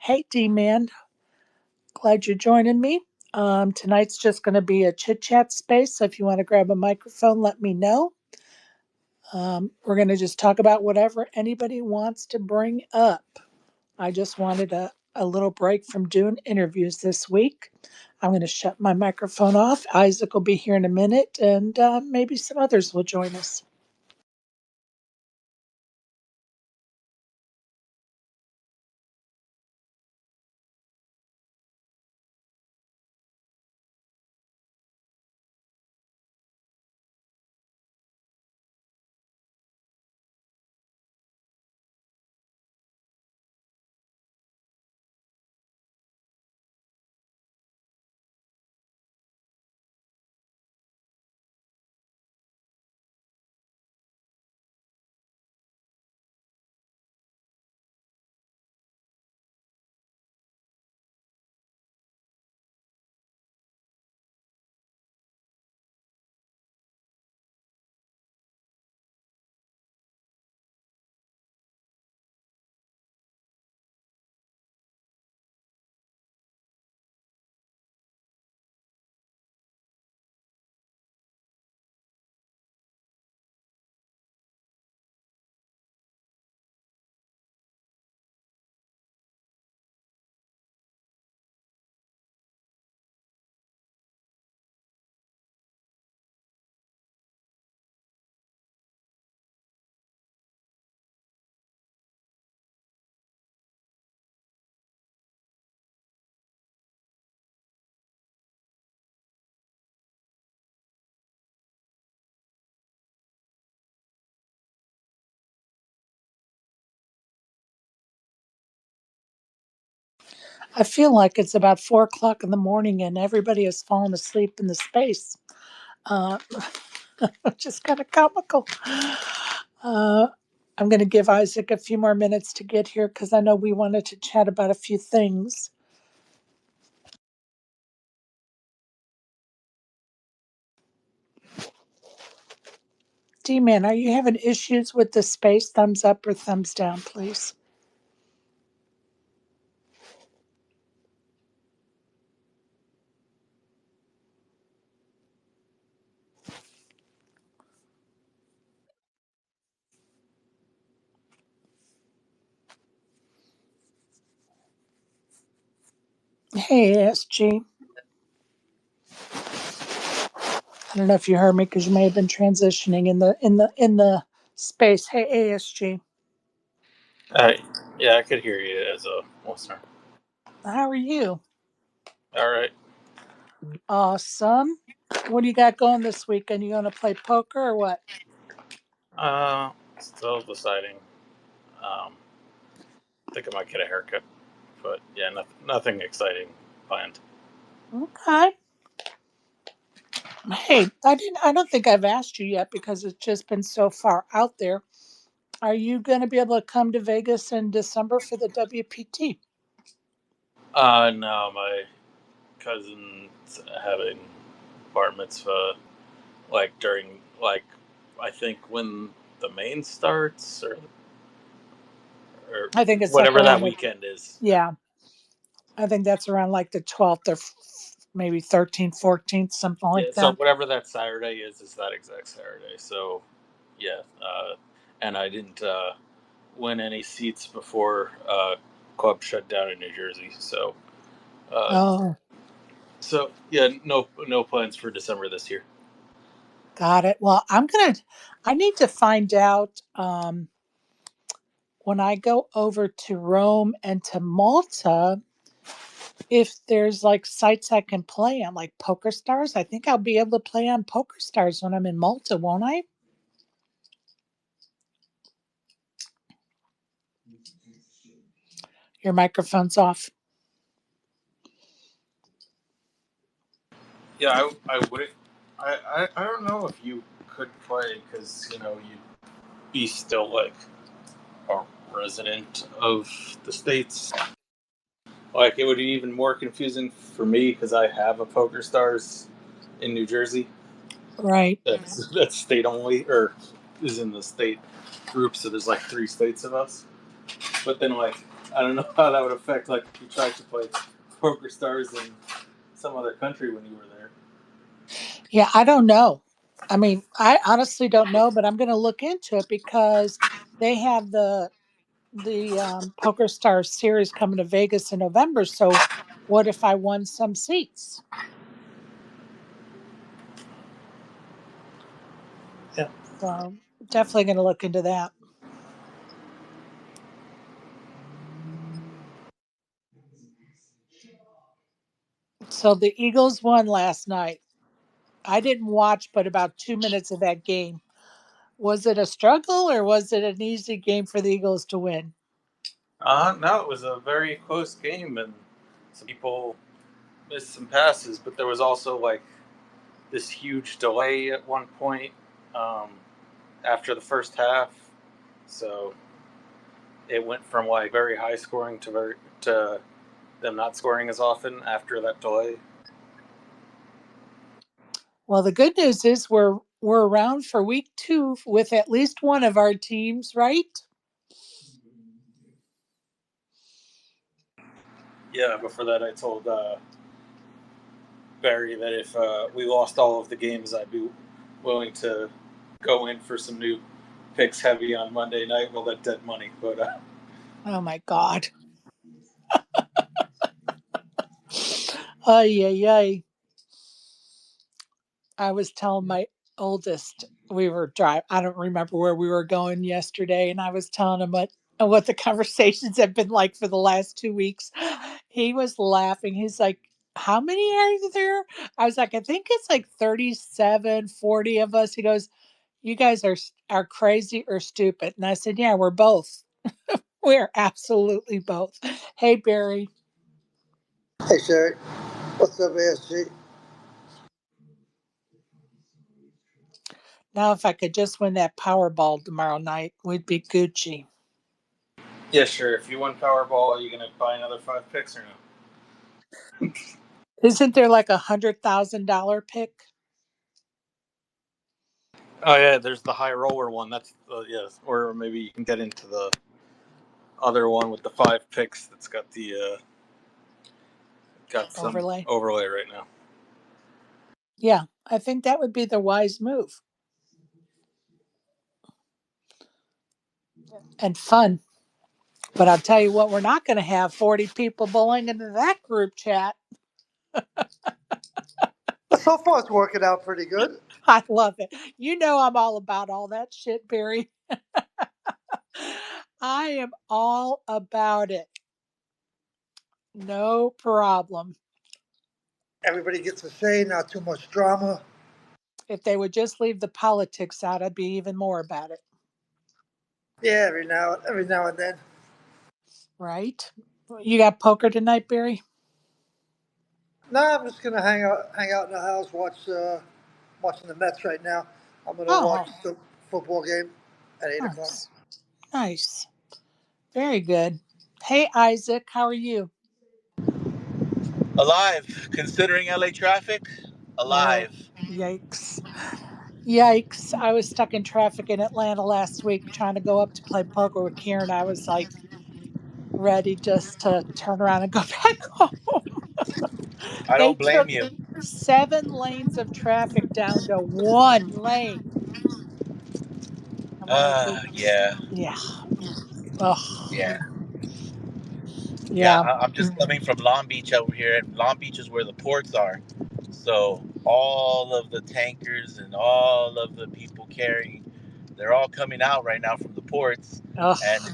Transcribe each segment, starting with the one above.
Hey, D-Man. Glad you're joining me. Tonight's just going to be a chit chat space. So if you want to grab a microphone, let me know. We're going to just talk about whatever anybody wants to bring up. I just wanted a little break from doing interviews this week. I'm going to shut my microphone off. Isaac will be here in a minute, and maybe some others will join us. I feel like it's about 4 o'clock in the morning and everybody has fallen asleep in the space, uh, which is kind of comical. Uh, I'm going to give Isaac a few more minutes to get here because I know we wanted to chat about a few things. D-Man, are you having issues with the space? Thumbs up or thumbs down, please. Hey, ASG. I don't know if you heard me because you may have been transitioning in the space. Hey, ASG. Uh, yeah, I could hear you as a listener. How are you? All right. Awesome. What do you got going this weekend? You going to play poker or what? Still deciding. Think I might get a haircut, but yeah, nothing exciting planned. Okay. Hey, I don't think I've asked you yet because it's just been so far out there. Are you going to be able to come to Vegas in December for the WPT? No, my cousin's having bar mitzvah during I think when the main starts or I think it's like whatever around that the, weekend is. yeah, I think that's around like the 12th or maybe 13th, 14th, something Yeah, like so that. whatever that Saturday is that exact Saturday. So yeah, and I didn't win any seats before club shut down in New Jersey. Uh, Oh, so yeah, no plans for December this year. got it. Well, I need to find out when I go over to Rome and to Malta if there's like sites I can play on, like Poker Stars. I think I'll be able to play on Poker Stars when I'm in Malta, won't I? Your microphone's off. Yeah, I would. I don't know if you could play because you'd be still like a resident of the states. Like it would be even more confusing for me because I have a Poker Stars in New Jersey. Right. That's state only or is in the state group. So there's like 3 states of us. But then I don't know how that would affect like if you tried to play Poker Stars in some other country when you were there. Yeah, I don't know. I mean, I honestly don't know, but I'm going to look into it because they have the Poker Stars series coming to Vegas in November. So, what if I won some seats? Yeah. So, definitely going to look into that. So, the Eagles won last night. I didn't watch but about 2 minutes of that game. Was it a struggle or was it an easy game for the Eagles to win? No, it was a very close game, and some people missed some passes, but there was also like this huge delay at one point um, after the first half. So it went from like very high scoring to them not scoring as often after that delay. Well, the good news is we're around for week 2 with at least one of our teams, right? Yeah, before that, I told Barry that if we lost all of the games, I'd be willing to go in for some new picks heavy on Monday night. Well, that dead money, but Oh my God. Ay, ay, ay. I was telling my oldest we were driving. I don't remember where we were going yesterday, and I was telling him what the conversations have been like for the last 2 weeks. He was laughing. He's like, "How many are there?" I was like, "I think it's like 37, 40 of us." He goes, "You guys are crazy or stupid." And I said, "Yeah, we're both. We're absolutely both." Hey, Barry. Hey, Sherry. What's up, ASG? Now, if I could just win that Powerball tomorrow night, we'd be Gucci. yeah, sure. If you won Powerball, are you going to buy another 5 picks or no? Isn't there like $100,000 pick? Oh yeah, there's the high roller one. That's yes, or maybe you can get into the other one with the 5 picks. That's got some Overlay? overlay right now. Yeah, I think that would be the wise move and fun. But I'll tell you what, we're not going to have 40 people bowling into that group chat. So far, it's working out pretty good. I love it. You know, I'm all about all that shit, Barry. I am all about it. No problem. Everybody gets a say, not too much drama. If they would just leave the politics out, I'd be even more about it. Yeah, every now and then. Right? You got poker tonight, Barry? No, I'm just gonna hang out in the house, watching the Mets right now. I'm gonna watch Oh, the football game at 8 o'clock. nice. Nice. Very good. Hey, Isaac, how are you? Alive, considering LA traffic, Oh, alive. yikes. Yikes. I was stuck in traffic in Atlanta last week trying to go up to play poker with Karen. I was like ready just to turn around and go back home. I They don't blame took you. 7 lanes of traffic down to 1 lane. I'm like, Yeah, yeah. Oh, yeah, yeah. yeah. I'm just coming from Long Beach over here, and Long Beach is where the ports are. So all of the tankers and all of the people carrying, they're all coming out right now from the ports, Oh, and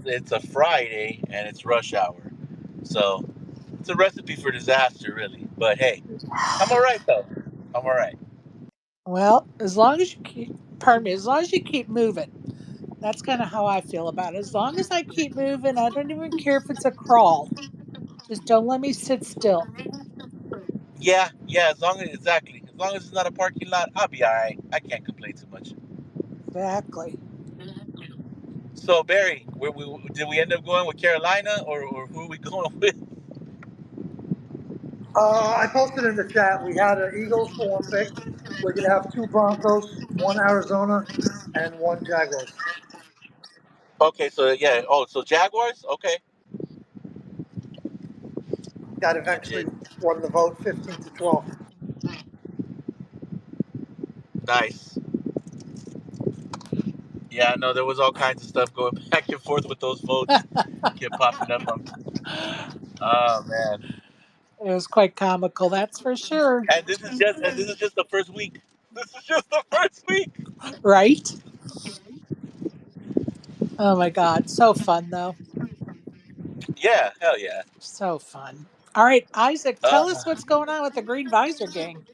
it's a Friday and it's rush hour. So it's a recipe for disaster, really. But hey, I'm all right though. I'm all right. well, as long as you keep, pardon me, as long as you keep moving. That's kind of how I feel about it. As long as I keep moving, I don't even care if it's a crawl. Just don't let me sit still. Yeah, yeah. As long as it's not a parking lot, I'll be all right. I can't complain too much. Exactly. So Barry, did we end up going with Carolina, or who are we going with? I posted in the chat. We had an Eagles for one pick. We're gonna have two Broncos, one Arizona, and one Jaguars. Okay, so yeah. Oh, so Jaguars. Okay. that eventually won the vote 15-12. Nice. Yeah, no, there was all kinds of stuff going back and forth with those votes. Kept popping up on. Oh man. It was quite comical, that's for sure. And this is just the first week. This is just the first week. Right? Oh my God. So fun, though. Yeah, hell yeah. So fun. All right, Isaac, tell us Uh, what's going on with the Green Visor Gang.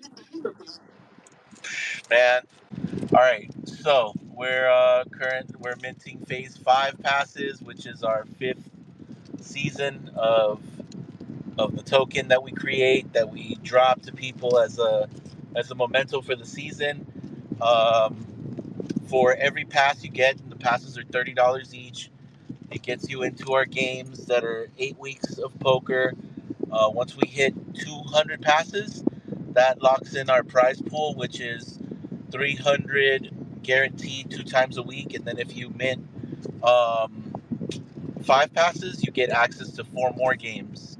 man. All right. So we're minting phase 5 passes, which is our 5th season of the token that we create, that we drop to people as a memento for the season. Um, for every pass you get, and the passes are $30 each. It gets you into our games that are 8 weeks of poker. Once we hit 200 passes, that locks in our prize pool, which is 300 guaranteed 2 times a week. And then if you mint 5 passes, you get access to 4 more games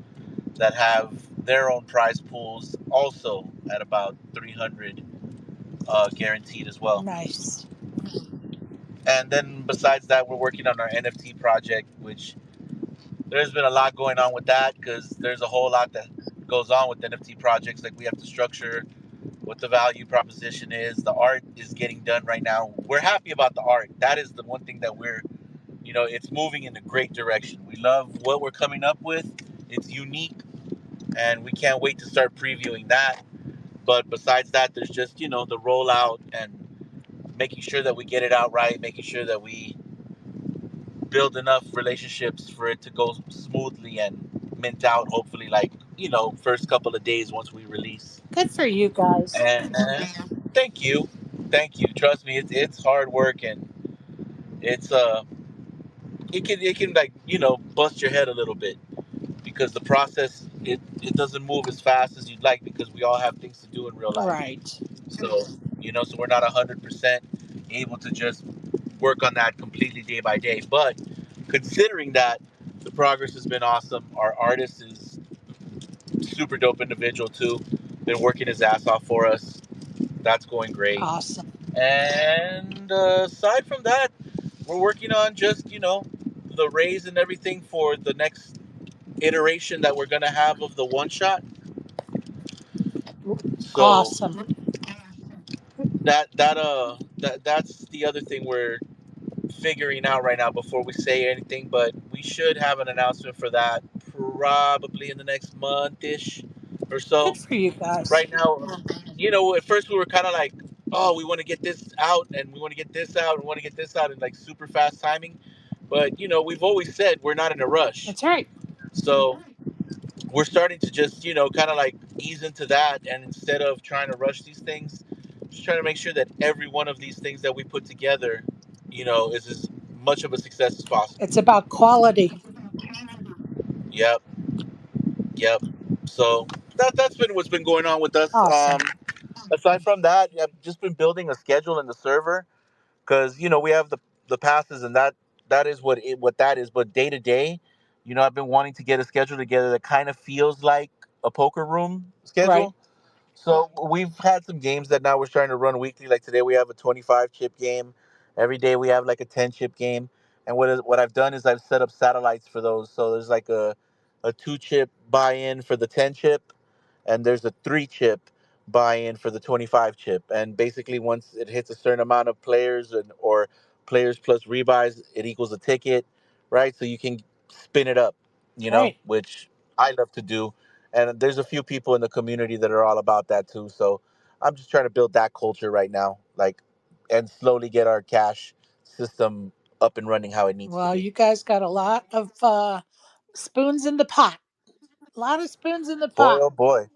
that have their own prize pools, also at about 300 guaranteed as well. Nice. And then besides that, we're working on our NFT project, which there's been a lot going on with that because there's a whole lot that goes on with NFT projects. Like we have to structure what the value proposition is. The art is getting done right now. We're happy about the art. That is the one thing that it's moving in a great direction. We love what we're coming up with. It's unique, and we can't wait to start previewing that. But besides that, there's just, the rollout and making sure that we get it out right, making sure that we build enough relationships for it to go smoothly and mint out, hopefully, like, first couple of days once we release. Good for you guys. And thank you. Thank you. Trust me, it's hard work, and it's it can like, bust your head a little bit because the process, it doesn't move as fast as you'd like because we all have things to do in real life. Right. So, so we're not 100% able to just work on that completely day by day. But considering that, the progress has been awesome. Our artist is super dope individual too. Been working his ass off for us. That's going great. Awesome. And aside from that, we're working on just, the raise and everything for the next iteration that we're gonna have of the one shot. So Awesome. that's the other thing we're figuring out right now before we say anything, but we should have an announcement for that probably in the next month-ish or Good so. for you guys. Right now, at first we were kind of like, oh, we want to get this out and we want to get this out and we want to get this out in like super fast timing. But, we've always said we're not in a rush. That's right. So we're starting to just, kind of like ease into that. And instead of trying to rush these things, just trying to make sure that every one of these things that we put together, is as much of a success as possible. It's about quality. Yep. Yep. So that's been what's been going on with us. Awesome. Aside from that, I've just been building a schedule in the server because we have the passes, and that is what that is. But day to day, I've been wanting to get a schedule together that kind of feels like a poker room Right. schedule. So we've had some games that now we're starting to run weekly. Like today, we have a 25 chip game. Every day we have like a 10 chip game. And what I've done is I've set up satellites for those. So there's like a 2 chip buy-in for the 10 chip, and there's a 3 chip buy-in for the 25 chip. And basically, once it hits a certain amount of players or players plus rebuys, it equals a ticket, right? So you can spin it up, Right. which I love to do. And there's a few people in the community that are all about that too. So I'm just trying to build that culture right now, like, and slowly get our cash system up and running how it needs to Well, be. you guys got a lot of spoons in the pot. A lot of spoons in the Boy, pot. oh boy.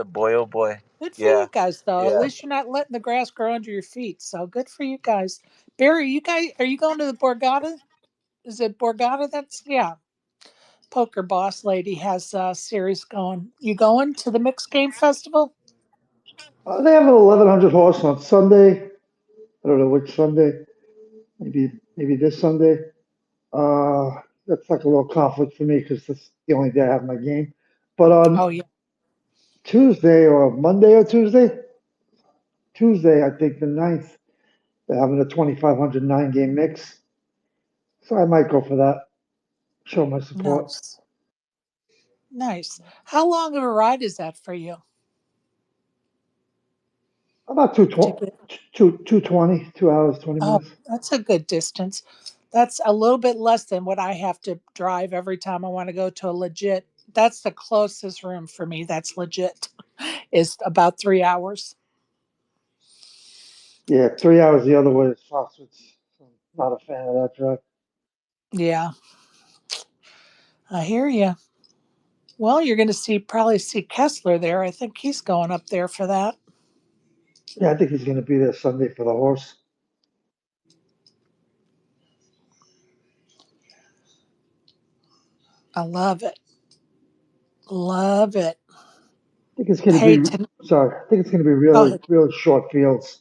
Boy, oh boy. Good for Yeah, you guys, though. At yeah. least you're not letting the grass grow under your feet. So good for you guys. Barry, are you going to the Borgata? Is it Borgata? That's, yeah. Poker Boss Lady has a series going. You going to the Mixed Game Festival? They have an 1100 horse on Sunday. I don't know which Sunday. Maybe this Sunday. That's like a little conflict for me because that's the only day I have my game. But on Oh yeah. Tuesday or Monday or Tuesday, I think the ninth, they're having a 2,500 game mix. So I might go for that. Show my support. Nice. Nice. How long of a ride is that for you About to get? 220, 2 hours, 20 Oh, minutes. that's a good distance. That's a little bit less than what I have to drive every time I want to go to a legit. That's the closest room for me. That's legit. Is about 3 hours. Yeah, 3 hours the other way is Foxwoods. So I'm not a fan of that drive. Yeah, I hear you. Well, you're going to probably see Kessler there. I think he's going up there for that. Yeah, I think he's going to be there Sunday for the horse. I love it. Love it. I think it's going to Hey, be, sorry, I think it's going to be go really, ahead. really short fields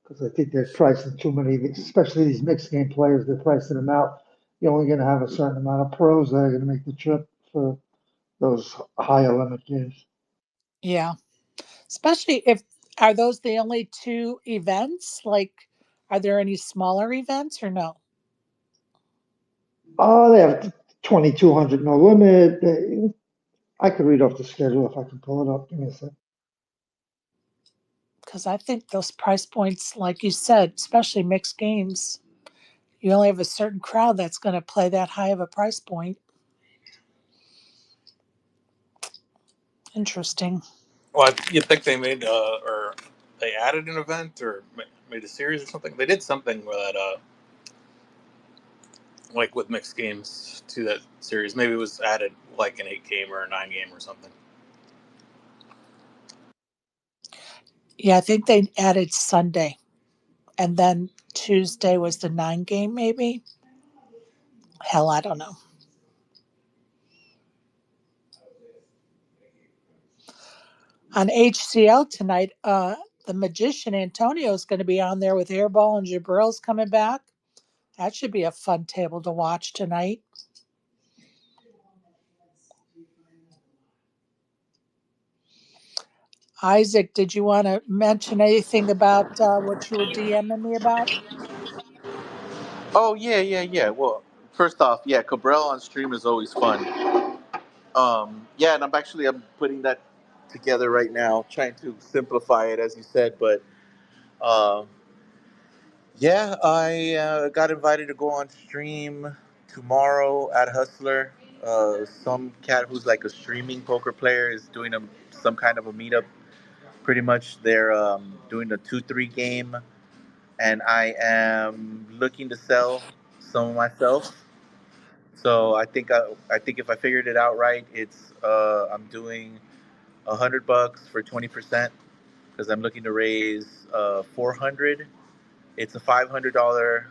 because I think they're pricing too many, especially these mixed game players. They're pricing them out. You're only going to have a certain amount of pros that are going to make the trip for those higher limit games. Yeah. Especially if, are those the only two events? Like, are there any smaller events or no? Oh, they have 2,200 no limit. I could read off the schedule if I can pull it up. Give me a sec. Because I think those price points, like you said, especially mixed games, you only have a certain crowd that's going to play that high of a price point. Interesting. Well, you think they made or they added an event or made a series or something? They did something with that, like with mixed games to that series. Maybe it was added like an 8 game or a 9 game or something. Yeah, I think they added Sunday, and then Tuesday was the 9 game, maybe. Hell, I don't know. On HCL tonight, the magician Antonio is going to be on there with Airball and Jabril's coming back. That should be a fun table to watch tonight. Isaac, did you want to mention anything about what you were DMing me about? Oh yeah, yeah, yeah. Well, first off, yeah, Cabral on stream is always fun. Yeah, and I'm putting that together right now, trying to simplify it as you said. But uh, yeah, I got invited to go on stream tomorrow at Hustler. Some cat who's like a streaming poker player is doing some kind of a meetup. Pretty much, they're doing a 2-3 game, and I am looking to sell some of myself. So I think if I figured it out right, it's I'm doing $100 for 20% because I'm looking to raise 400. It's a $500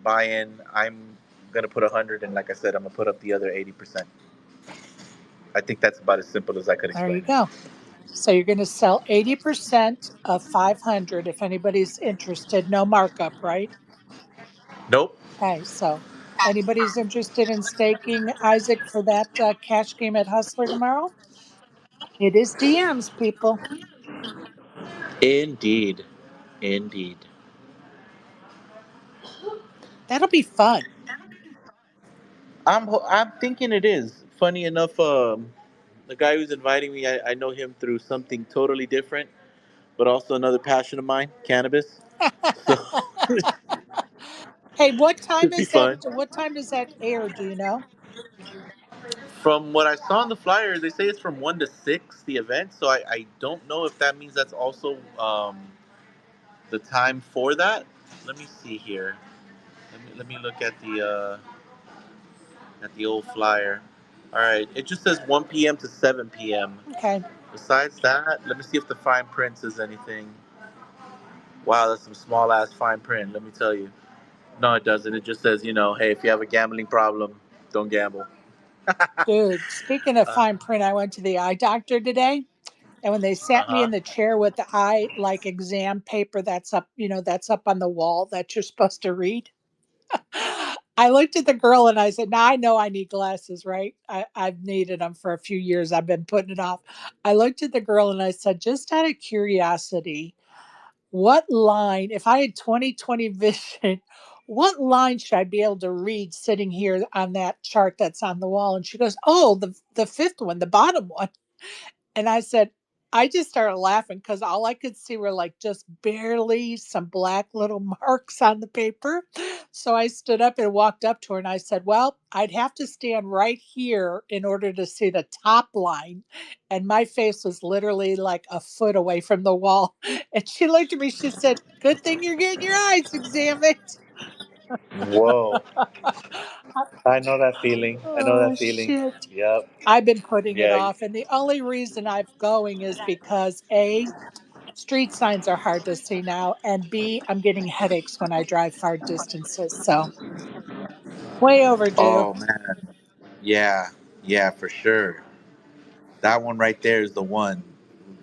buy-in. I'm gonna put 100, and like I said, I'm gonna put up the other 80%. I think that's about as simple as I could There you explain it. go. So you're going to sell 80% of 500 if anybody's interested. No markup, right? Nope. Okay, so anybody's interested in staking Isaac for that cash game at Hustler tomorrow? It is DMs, people. Indeed. Indeed. That'll be fun. I'm thinking it is. Funny enough, the guy who's inviting me, I know him through something totally different, but also another passion of mine, cannabis. So Hey, what time should be is that? fun. What time does that air? Do you know? From what I saw on the flyer, they say it's from 1 to 6 the event. So I don't know if that means that's also the time for that. Let me see here. Let me look at the old flyer. All right, it just says 1 p.m. to 7 p.m. Okay, Besides that, let me see if the fine print says anything. Wow, that's some small ass fine print. Let me tell you. No, it doesn't. It just says, hey, if you have a gambling problem, don't gamble. dude. Speaking of Uh fine print, I went to the eye doctor today, and when they sat me huh. in the chair with the eye like exam paper that's up, that's up on the wall that you're supposed to read. I looked at the girl and I said, now I know I need glasses, right? I've needed them for a few years. I've been putting it off. I looked at the girl and I said, just out of curiosity, what line, if I had 20/20 vision, what line should I be able to read sitting here on that chart that's on the wall? And she goes, oh, the fifth one, the bottom one. And I said, I just started laughing because all I could see were like just barely some black little marks on the paper. So I stood up and walked up to her and I said, well, I'd have to stand right here in order to see the top line. And my face was literally like a foot away from the wall. And she looked at me, she said, good thing you're getting your eyes examined. Whoa. I know that feeling. I know Oh, that feeling. shit. Yep. I've been putting it Yeah. off. And the only reason I'm going is because A, street signs are hard to see now, and B, I'm getting headaches when I drive far distances. So, way overdue. Oh man. Yeah. Yeah, for sure. That one right there is the one.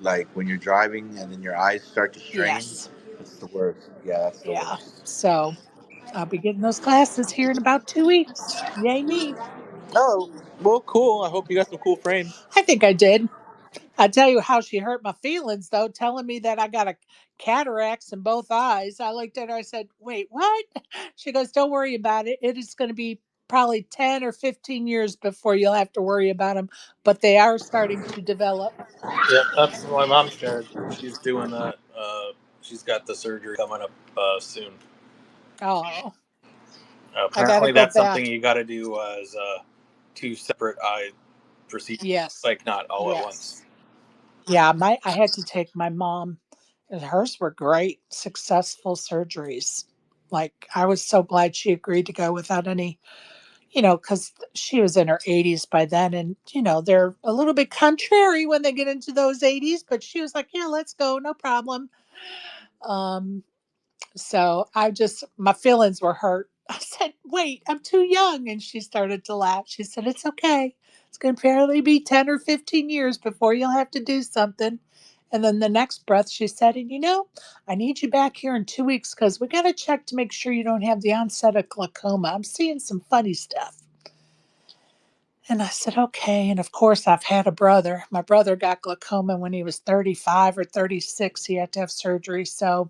Like when you're driving and then your eyes start to strain. Yes. That's the worst. Yeah, that's the Yeah. worst. So, I'll be getting those glasses here in about 2 weeks. Yay, me. Oh, well, cool. I hope you got some cool frames. I think I did. I tell you how she hurt my feelings, though, telling me that I got a cataracts in both eyes. I looked at her, I said, wait, what? She goes, don't worry about it. It is going to be probably 10 or 15 years before you'll have to worry about them, but they are starting to develop. Yeah, that's what my mom shared. She's doing that. She's got the surgery coming up soon. Oh, I got to Apparently, go that's something back. you got to do as two separate eye procedures, Yes. like not all at once. Yes. Yeah, I had to take my mom, and hers were great, successful surgeries. Like, I was so glad she agreed to go without any, because she was in her 80s by then. And, they're a little bit contrary when they get into those 80s, but she was like, yeah, let's go, no problem. Um, So my feelings were hurt. I said, wait, I'm too young. And she started to laugh. She said, it's okay. It's going to apparently be 10 or 15 years before you'll have to do something. And then the next breath, she said, and I need you back here in 2 weeks because we got to check to make sure you don't have the onset of glaucoma. I'm seeing some funny stuff. And I said, okay. And of course, I've had a brother. My brother got glaucoma when he was 35 or 36. He had to have surgery. So,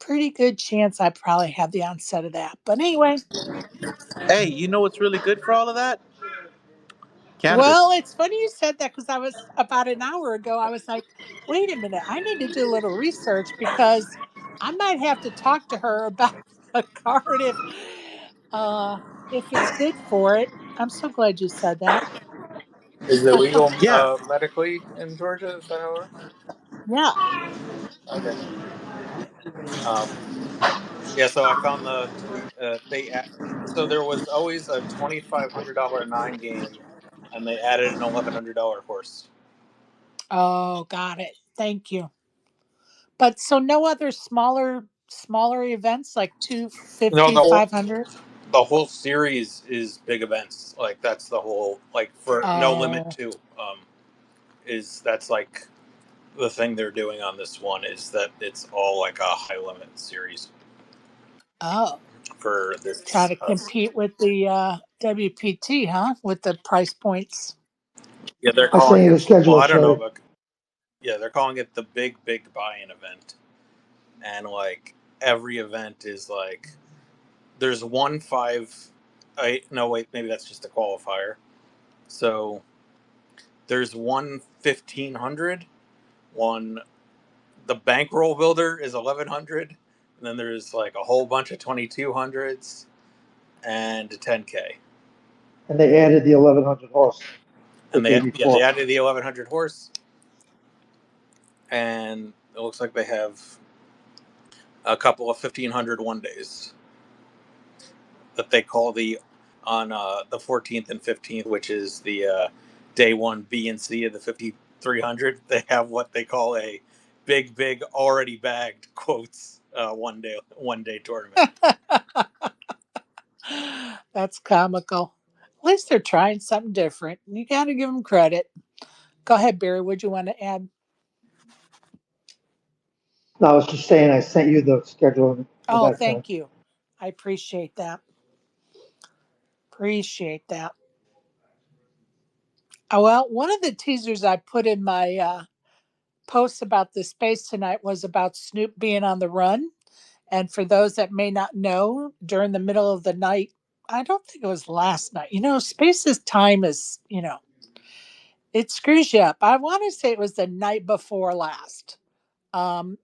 pretty good chance I probably have the onset of that. But anyway, Hey, you know what's really good for all of that? well, Cannabis. it's funny you said that because I was about an hour ago, I was like, wait a minute, I need to do a little research because I might have to talk to her about a card if it's good for it. I'm so glad you said that. Is it legal Yeah. medically in Georgia? Is that how it works? Yeah. Okay. Um, yeah. So I found the tweet. So there was always a $2,500 nine game, and they added an $1,100 horse. Oh, got it. Thank you. But so no other smaller events like No, 250, 500. the whole series is big events. Like that's the whole like for no limit Oh. to is that's like the thing they're doing on this one is that it's all like a high limit series Oh. for Try this. to compete with the WPT, huh? With the price points. Yeah, they're I sent calling you the it. Well, schedule, I don't know, Sherry. but yeah, they're calling it the big buy-in event, and like every event is like there's one five. No wait, maybe that's just a qualifier. So there's one 1,500, one the bankroll builder is 1,100, and then there's like a whole bunch of 2,200s and a 10K. And they added the 1100 horse the And day they before. added the 1,100 horse, and it looks like they have a couple of 1,500 one days that they call the on the 14th and 15th, which is the day one B and C of the 5,300. They have what they call a big already bagged quotes one day tournament. That's comical. At least they're trying something different. You got to give them credit. Go ahead, Barry. Would you want to add? No, I was just saying I sent you the schedule of Oh, that time. thank you. I appreciate that. Appreciate that. Oh, well, one of the teasers I put in my post about the space tonight was about Snoop being on the run. And for those that may not know, during the middle of the night, I don't think it was last night. Space's time is, it screws you up. I want to say it was the night before last. Um,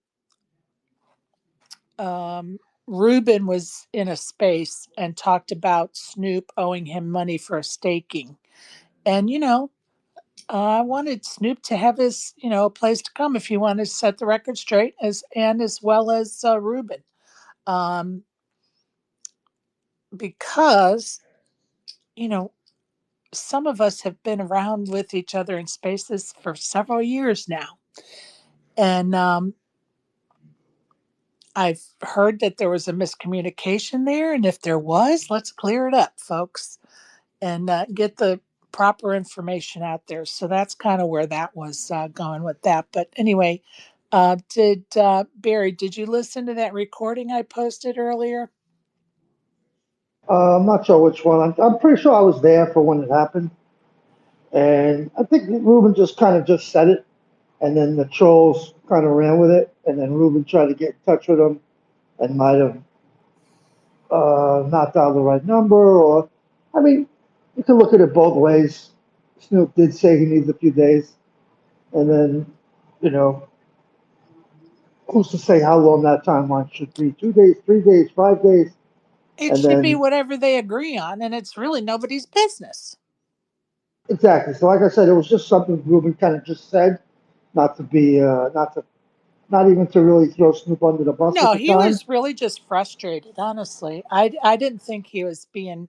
Ruben was in a space and talked about Snoop owing him money for a staking. And, I wanted Snoop to have his, place to come if he wanted to set the record straight, as well as Ruben, um, because you know some of us have been around with each other in spaces for several years now, and I've heard that there was a miscommunication there, and if there was, let's clear it up, folks, and get the proper information out there. So that's kind of where that was going with that. But anyway, did Barry? Did you listen to that recording I posted earlier? I'm not sure which one. I'm pretty sure I was there for when it happened, and I think Ruben just kind of just said it, and then the trolls kind of ran with it, and then Ruben tried to get in touch with him and might have not dialed the right number, or I mean, you can look at it both ways. Snoop did say he needs a few days, and then, you know, who's to say how long that timeline should be? 2 days, 3 days, 5 days, It and should be then whatever they agree on, and it's really nobody's business. exactly. So, like I said, it was just something Ruben kind of just said, not to be, not even to really throw Snoop under the bus at No, the he time. was really just frustrated, honestly. I didn't think he was being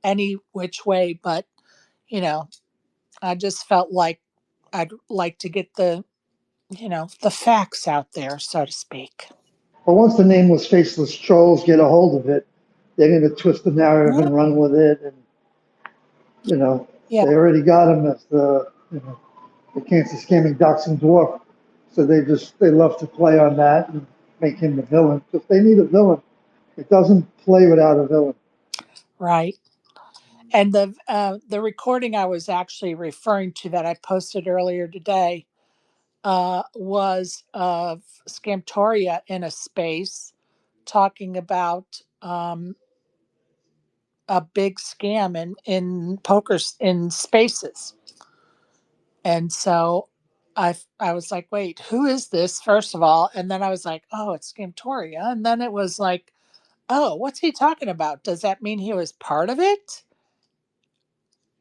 any which way, but, you know, I just felt like I'd like to get the facts out there, so to speak. But once the nameless, faceless trolls get a hold of it, they're going to twist the narrative Mhm. and run with it, and you know, Yeah, they already got him as the cancer scamming doxing dwarf. So they love to play on that and make him the villain because they need a villain. It doesn't play without a villain. right. And the recording I was actually referring to that I posted earlier today was of Scamtoria in a space talking about a big scam in poker in spaces. And so I was like, wait, who is this, first of all? And then I was like, oh, it's Scamtoria. And then it was like, oh, what's he talking about? Does that mean he was part of it?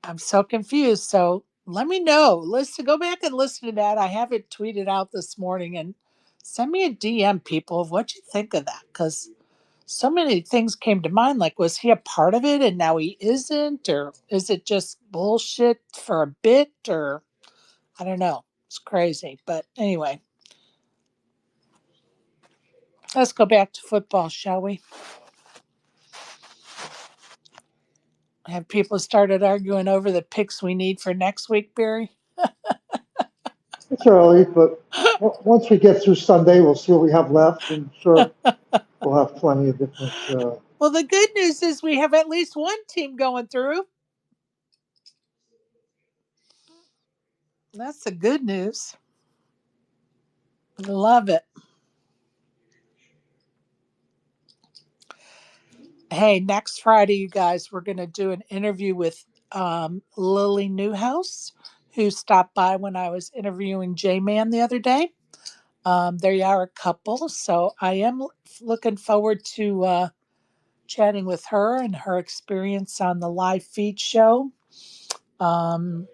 I'm so confused. So let me know. Listen, go back and listen to that. I have it tweeted out this morning, and send me a DM, people, of what you think of that. Because so many things came to mind. Like, was he a part of it and now he isn't? Or is it just bullshit for a bit? Or I don't know. It's crazy. But anyway, let's go back to football, shall we? Have people started arguing over the picks we need for next week, Barry? It's early, but once we get through Sunday, we'll see what we have left, and sure, we'll have plenty of different. Well, the good news is we have at least one team going through. That's the good news. Love it. Hey, next Friday, you guys, we're going to do an interview with Lily Newhouse, who stopped by when I was interviewing J Man the other day. They are a couple, so I am looking forward to chatting with her and her experience on the live feed show. Um,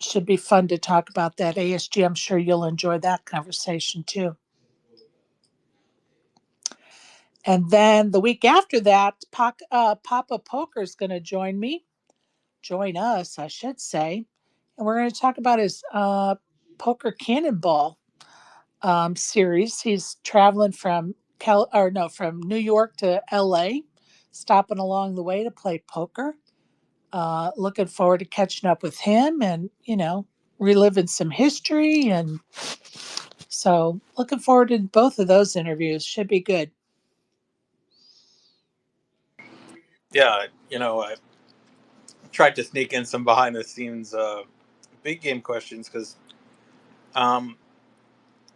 should be fun to talk about that. ASG, I'm sure you'll enjoy that conversation too. And then the week after that, Papa Poker is going to join us, I should say. And we're going to talk about his Poker Cannonball series. He's traveling from from New York to LA, stopping along the way to play poker. Looking forward to catching up with him and, reliving some history. And so looking forward to both of those interviews. Should be good. Yeah, tried to sneak in some behind the scenes big game questions because, um,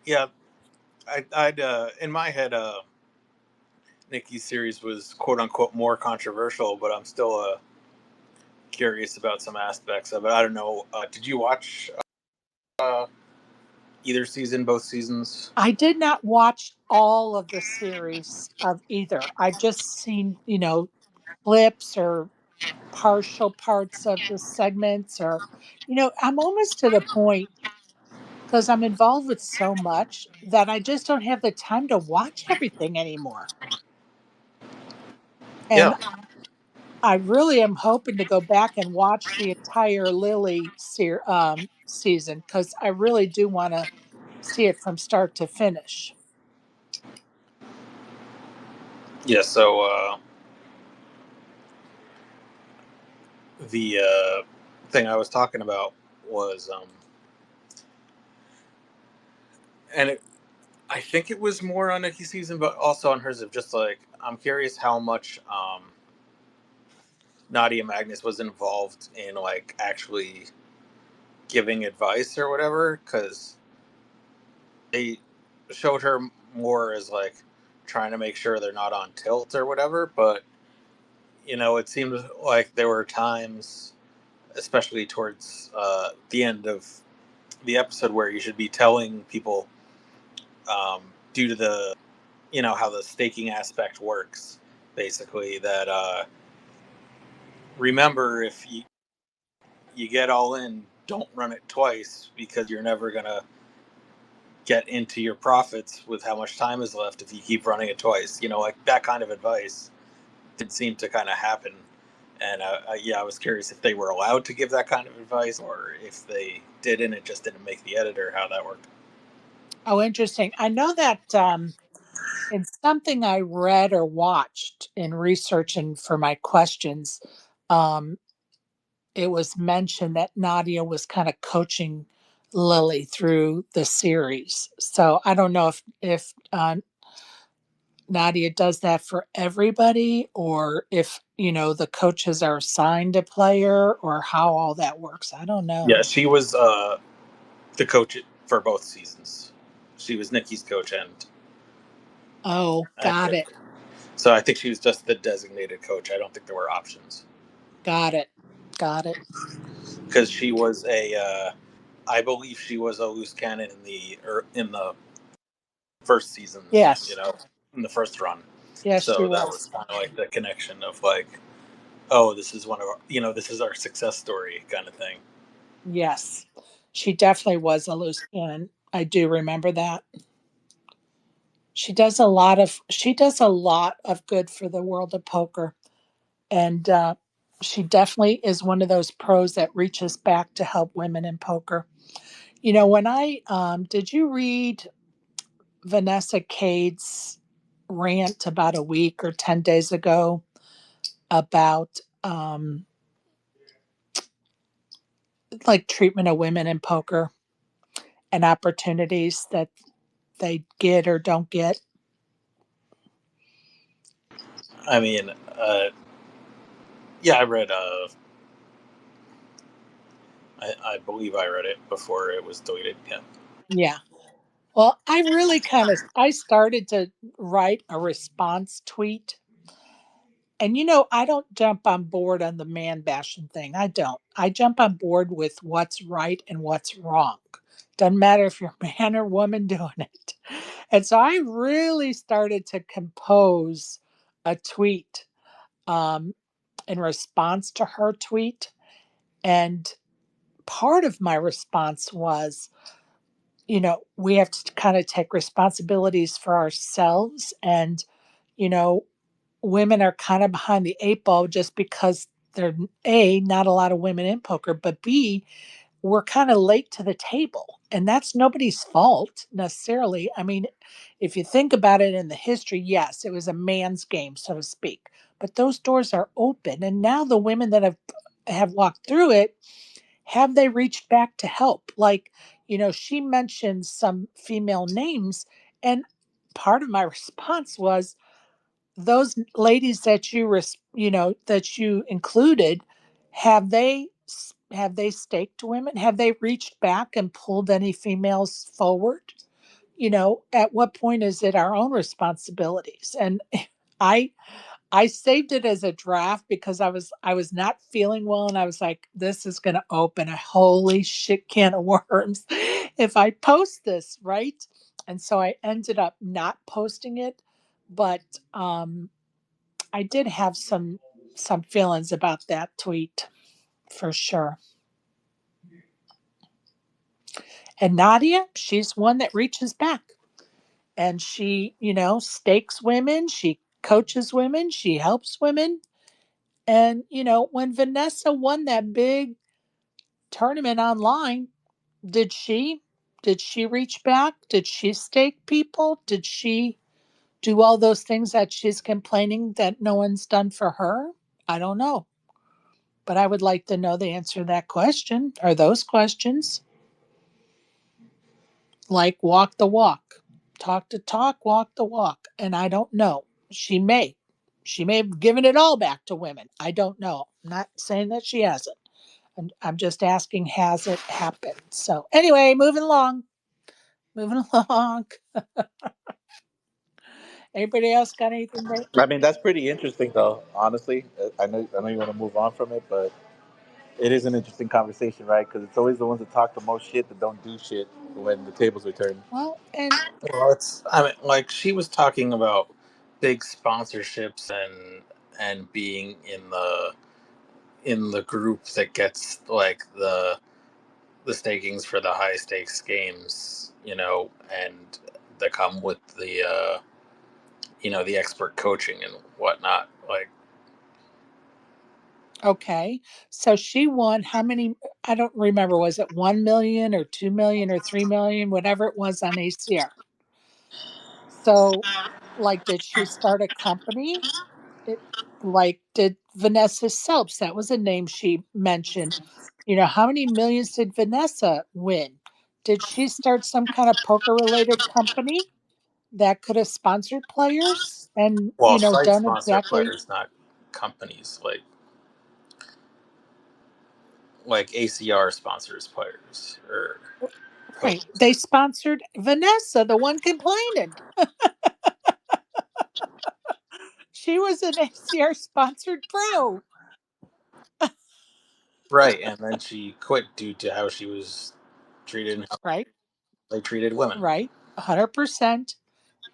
yeah, I'd in my head, Nikki's series was quote unquote more controversial, but I'm still curious about some aspects of it. I don't know. Did you watch uh, either season, both seasons? I did not watch all of the series of either. I've just seen, clips or partial parts of the segments, or, I'm almost to the point because I'm involved with so much that I just don't have the time to watch everything anymore. Yeah. And I really am hoping to go back and watch the entire Lily season because I really do want to see it from start to finish. Yeah. So the thing I was talking about was, and I think it was more on Nikki's season, but also on hers. Of just like, I'm curious how much Nadia Magnus was involved in like actually giving advice or whatever, because they showed her more as like trying to make sure they're not on tilt or whatever. But it seemed like there were times, especially towards the end of the episode, where you should be telling people, due to the how the staking aspect works, basically, that remember, if you get all in, don't run it twice, because you're never gonna get into your profits with how much time is left if you keep running it twice. Like that kind of advice did seem to kind of happen. And yeah, I was curious if they were allowed to give that kind of advice, or if they did and it just didn't make the editor, how that worked. Oh, interesting. I know that in something I read or watched in researching for my questions, um, it was mentioned that Nadia was kind of coaching Lily through the series. So I don't know if Nadia does that for everybody, or if the coaches are assigned a player, or how all that works. I don't know. Yeah, she was the coach for both seasons. She was Nikki's coach, Oh, and got it. so I think she was just the designated coach. I don't think there were options, Got it. Got it. because she was I believe she was a loose cannon in the first seasons, Yes. in the first run. Yes, she So that was was. kind of like the connection of like, oh, this is one of our, this is our success story kind of thing. Yes. She definitely was a loose cannon. I do remember that. She does a lot of good for the world of poker. And she definitely is one of those pros that reaches back to help women in poker. When I did you read Vanessa Cade's rant about a week or 10 days ago about like treatment of women in poker and opportunities that they get or don't get? I mean, yeah, I read. I believe I read it before it was deleted. Yeah. Yeah. Well, I started to write a response tweet. And I don't jump on board on the man bashing thing. I don't. I jump on board with what's right and what's wrong. Doesn't matter if you're man or woman doing it. And so I really started to compose a tweet um, in response to her tweet. And part of my response was, we have to kind of take responsibilities for ourselves. And, you know, women are kind of behind the eight ball just because there A, not a lot of women in poker, but B, we're kind of late to the table. And that's nobody's fault necessarily. I mean, if you think about it in the history, yes, it was a man's game, so to speak. But those doors are open. And now the women that have walked through it, have they reached back to help? Like, she mentioned some female names. And part of my response was, those ladies that you included have they staked women? Have they reached back and pulled any females forward? At what point is it our own responsibilities? And I I saved it as a draft because I was not feeling well, and I was like, this is going to open a holy shit can of worms if I post this, right? And so I ended up not posting it, but I did have some feelings about that tweet for sure. And Nadia, she's one that reaches back, and she, stakes women, she coaches women, she helps women. And when Vanessa won that big tournament online, did she did she reach back? Did she stake people? Did she do all those things that she's complaining that no one's done for her? I don't know. But I would like to know the answer to that question or those questions. Like walk the walk, talk the talk, walk the walk. And I don't know. She may have given it all back to women. I don't know. I'm not saying that she hasn't. I'm just asking, has it happened? So anyway, moving along. Moving along. Anybody else got anything? I mean, that's pretty interesting, though. Honestly, I know you want to move on from it, but it is an interesting conversation, right? Because it's always the ones that talk the most shit that don't do shit when the tables are turned. Well, and Well, I mean, like she was talking about big sponsorships and being in the group that gets like the stakings for the high stakes games, and that come with the expert coaching and whatnot. Like, okay. So she won how many? I don't remember. Was it 1 million or 2 million or 3 million, whatever it was on ACR? So, like, did she start a company? It, like, did Vanessa Selps, that was a name she mentioned. How many millions did Vanessa win? Did she start some kind of poker related company that could have sponsored players and, well, site done sponsor exactly players, not companies. Like ACR sponsors players or right? coaches. They sponsored Vanessa, the one complaining. She was an ACR sponsored pro, Right, and then she quit due to how she was treated and how right? they treated women. Right. 100%.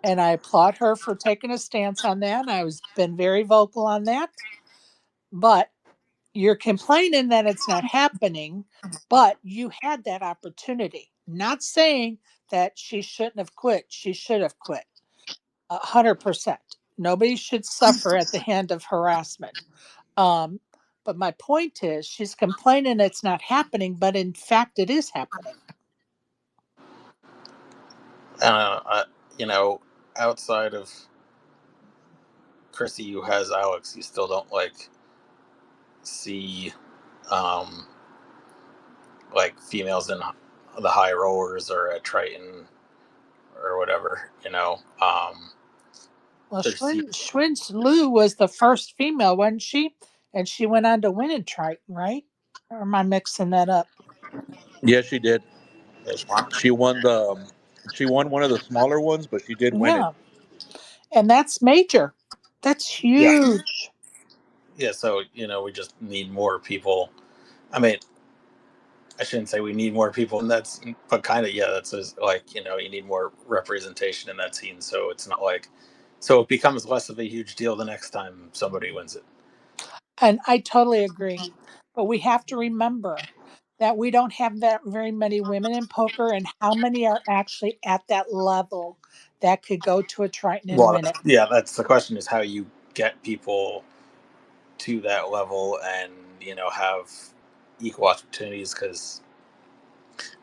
And I applaud her for taking a stance on that. I was been very vocal on that. But you're complaining that it's not happening, but you had that opportunity. Not saying that she shouldn't have quit. She should have quit. 100%. Nobody should suffer at the hand of harassment. Um, but my point is, she's complaining it's not happening, but in fact, it is happening. You know, outside of Chrissy, who has Alex, you still don't see um, like females in the high rollers or at Triton or whatever. Well, There's Schwinn Lou was the first female, wasn't she? And she went on to win in Triton, right? Or am I mixing that up? Yeah, she did. there's one. She won she won one of the smaller ones, but she did win it. Yeah. And that's major. That's Yeah, huge. yeah. So we just need more people. I mean, I shouldn't say we need more people, and but kind of, yeah. That's like you need more representation in that scene, so it's not like, so it becomes less of a huge deal the next time somebody wins it. And I totally agree. But we have to remember that we don't have that very many women in poker, and how many are actually at that level that could go to a Triton and Well, win it. yeah, that's the question: is how you get people to that level and have equal opportunities. Because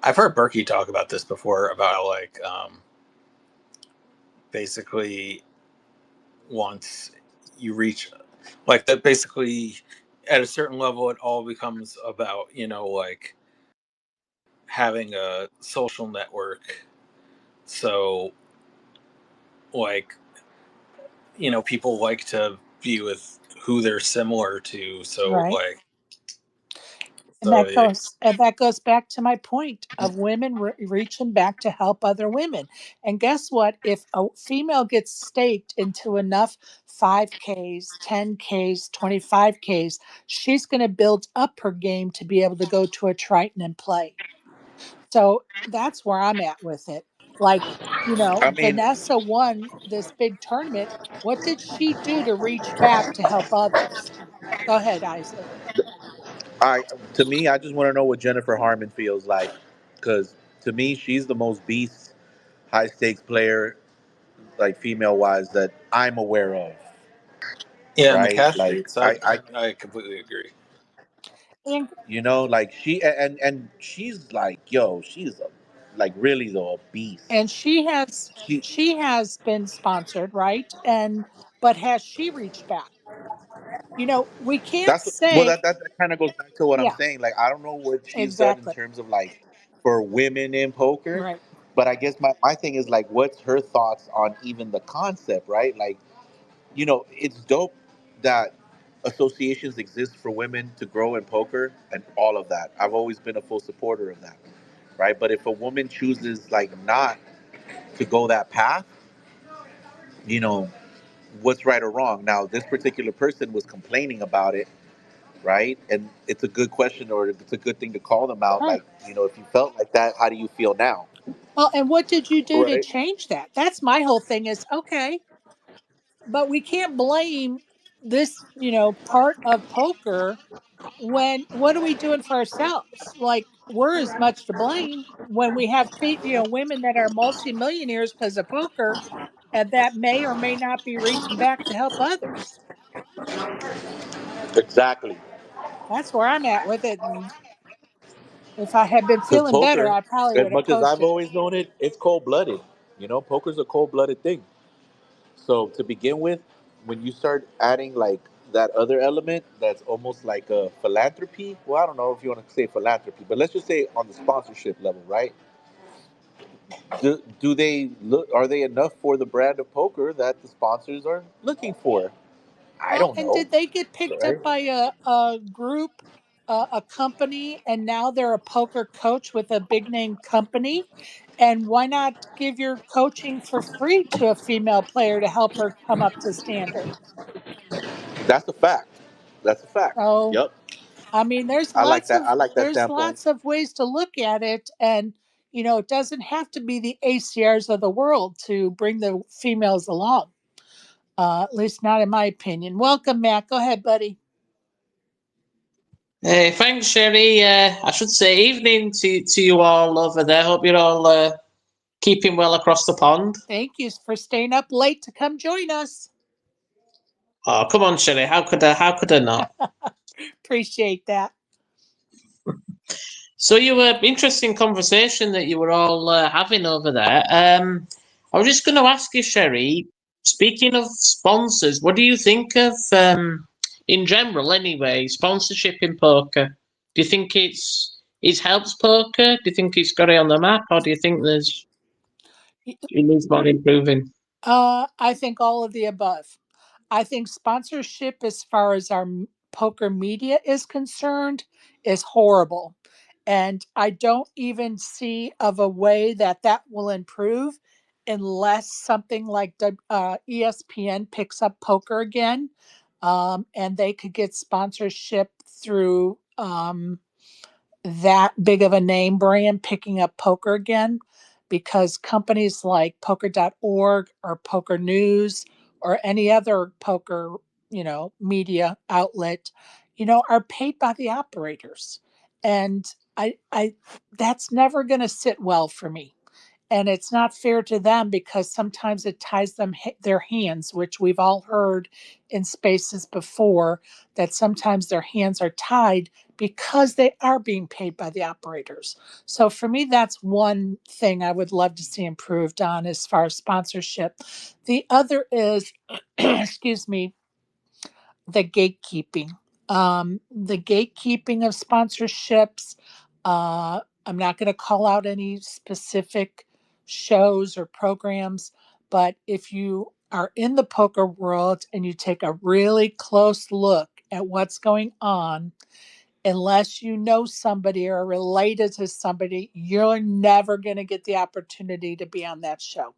I've heard Berkey talk about this before about like basically once you reach like that, basically at a certain level it all becomes about like having a social network. So like people like to be with who they're similar to, so Right. like And that goes back to my point of women reaching back to help other women. And guess what? If a female gets staked into enough 5Ks, 10Ks, 25Ks, she's going to build up her game to be able to go to a Triton and play. So that's where I'm at with it. Like, I mean, Vanessa won this big tournament. What did she do to reach back to help others? Go ahead, Isaac. I to me, I just want to know what Jennifer Harmon feels like, because to me, she's the most beast, high stakes player, like female wise, that I'm aware of. Yeah, in the Right? cash Like gates, I completely agree. And like she and she's like, yo, she's like really though a beast. and She she has been sponsored, right? And but has she reached back? We can't That's well, say, that kind of goes back to what I'm yeah, saying. Like, I don't know what she's done in exactly. terms of like for women in poker, Right. but I guess my thing is like, what's her thoughts on even the concept, right? Like, it's dope that associations exist for women to grow in poker and all of that. I've always been a full supporter of that, right? But if a woman chooses like not to go that path, you know, what's right or wrong? Now, this particular person was complaining about it, right? And it's a good question, or it's a good thing to call them out. Right. Like, if you felt like that, how do you feel now? Well, and what did you do to Right. change that? That's my whole thing is okay, but we can't blame this, part of poker when what are we doing for ourselves? Like we're as much to blame when we have women that are multimillionaires because of poker and that may or may not be reaching back to help others. Exactly. That's where I'm at with it. And if I had been Because feeling better, poker, I probably as would have much as I've posted. always known it, it's cold blooded. Poker's a cold blooded thing. So to begin with, when you start adding like that other element that's almost like a philanthropy, well, I don't know if you want to say philanthropy, but let's just say on the sponsorship level, right? Do they look? Are they enough for the brand of poker that the sponsors are looking for? I Well, don't and know, did they get picked right? up by a group, a company, and now they're a poker coach with a big name company? And why not give your coaching for free to a female player to help her come up to standard? That's a fact. That's a fact. So, Yep. I mean, there's I like lots that. of I like that there's standpoint. lots of ways to look at it, and it doesn't have to be the ACRs of the world to bring the females along. At least not in my opinion. Welcome, Matt. Go ahead, buddy. Hey, thanks, Sherry. I should say evening to you all over there. Hope you're all keeping well across the pond. Thank you for staying up late to come join us. Oh, come on, Sherry. How could I not? Appreciate that. So you were interesting conversation that you were all having over there. I was just going to ask you, Sherry. Speaking of sponsors, what do you think of, in general, anyway, sponsorship in poker? Do you think it helps poker? Do you think it's got it on the map, or do you think it needs more improving? I think all of the above. I think sponsorship, as far as our poker media is concerned, is horrible. And I don't even see of a way that that will improve unless something like ESPN picks up poker again, and they could get sponsorship through that big of a name brand picking up poker again, because companies like poker.org or poker news or any other poker media outlet are paid by the operators, and I that's never going to sit well for me. And it's not fair to them because sometimes it ties their hands, which we've all heard in spaces before, that sometimes their hands are tied because they are being paid by the operators. So for me, that's one thing I would love to see improved on as far as sponsorship. The other is excuse me, the gatekeeping. The gatekeeping of sponsorships. I'm not going to call out any specific shows or programs, but if you are in the poker world and you take a really close look at what's going on, unless you know somebody or are related to somebody, you're never going to get the opportunity to be on that show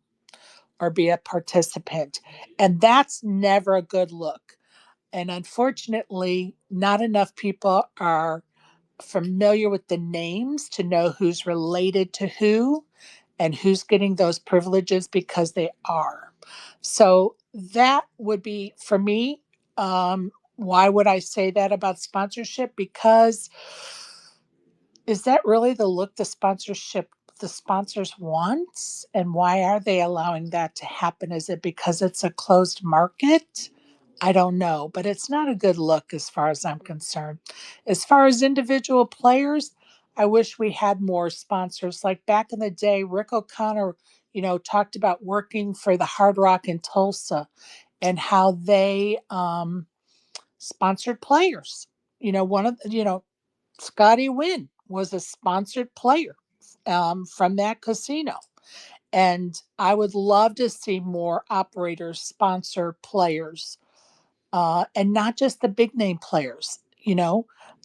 or be a participant. And that's never a good look. And unfortunately, not enough people are familiar with the names to know who's related to who and who's getting those privileges because they are. So that would be for me. Why would I say that about sponsorship? Because is that really the look the sponsors want? And why are they allowing that to happen? Is it because it's a closed market? I don't know, but it's not a good look as far as I'm concerned. As far as individual players, I wish we had more sponsors. Like back in the day, Rick O'Connor, talked about working for the Hard Rock in Tulsa and how they sponsored players. One of Scotty Wynn was a sponsored player from that casino. And I would love to see more operators sponsor players and not just the big name players.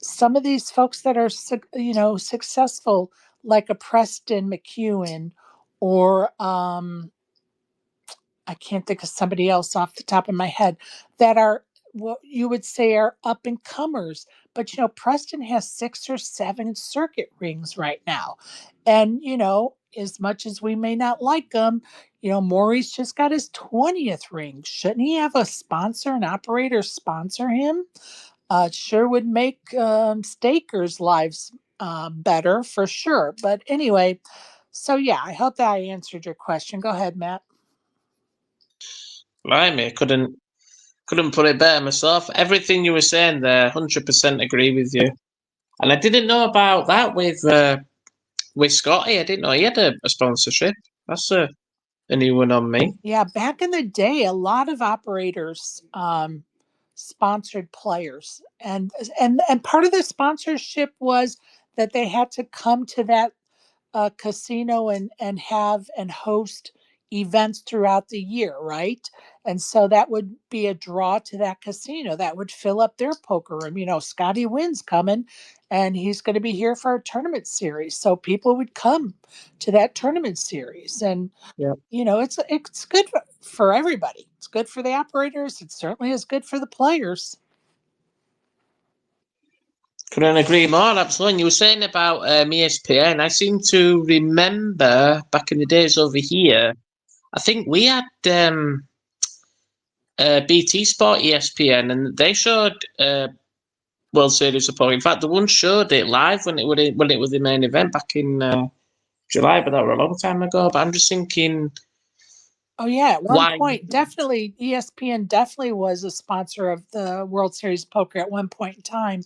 Some of these folks that are, successful, like a Preston McEwen or I can't think of somebody else off the top of my head that are what you would say are up and comers. But Preston has 6 or 7 circuit rings right now. And as much as we may not like them, Maurice just got his 20th ring. Shouldn't he have a sponsor, an operator sponsor him? It sure would make stakers' lives better for sure. But anyway, so yeah, I hope that I answered your question. Go ahead, Matt. Blimey, couldn't put it better myself. Everything you were saying there, 100% agree with you. And I didn't know about that with Scotty. I didn't know he had a sponsorship. That's a new one on me. Yeah, back in the day, a lot of operators sponsored players, and part of the sponsorship was that they had to come to that casino and have and host events throughout the year, right? And so that would be a draw to that casino that would fill up their poker room. Scotty Wynn's coming and he's going to be here for a tournament series. So people would come to that tournament series. And Yeah. it's good for everybody. It's good for the operators. It certainly is good for the players. Couldn't agree more, absolutely. You were saying about ESPN. I seem to remember back in the days over here, I think we had BT Sport ESPN, and they showed World Series of Poker. In fact, the one showed it live when it was the main event back in July, but that was a long time ago. But I'm just thinking, Oh yeah, at one why? point, definitely ESPN definitely was a sponsor of the World Series of Poker at one point in time,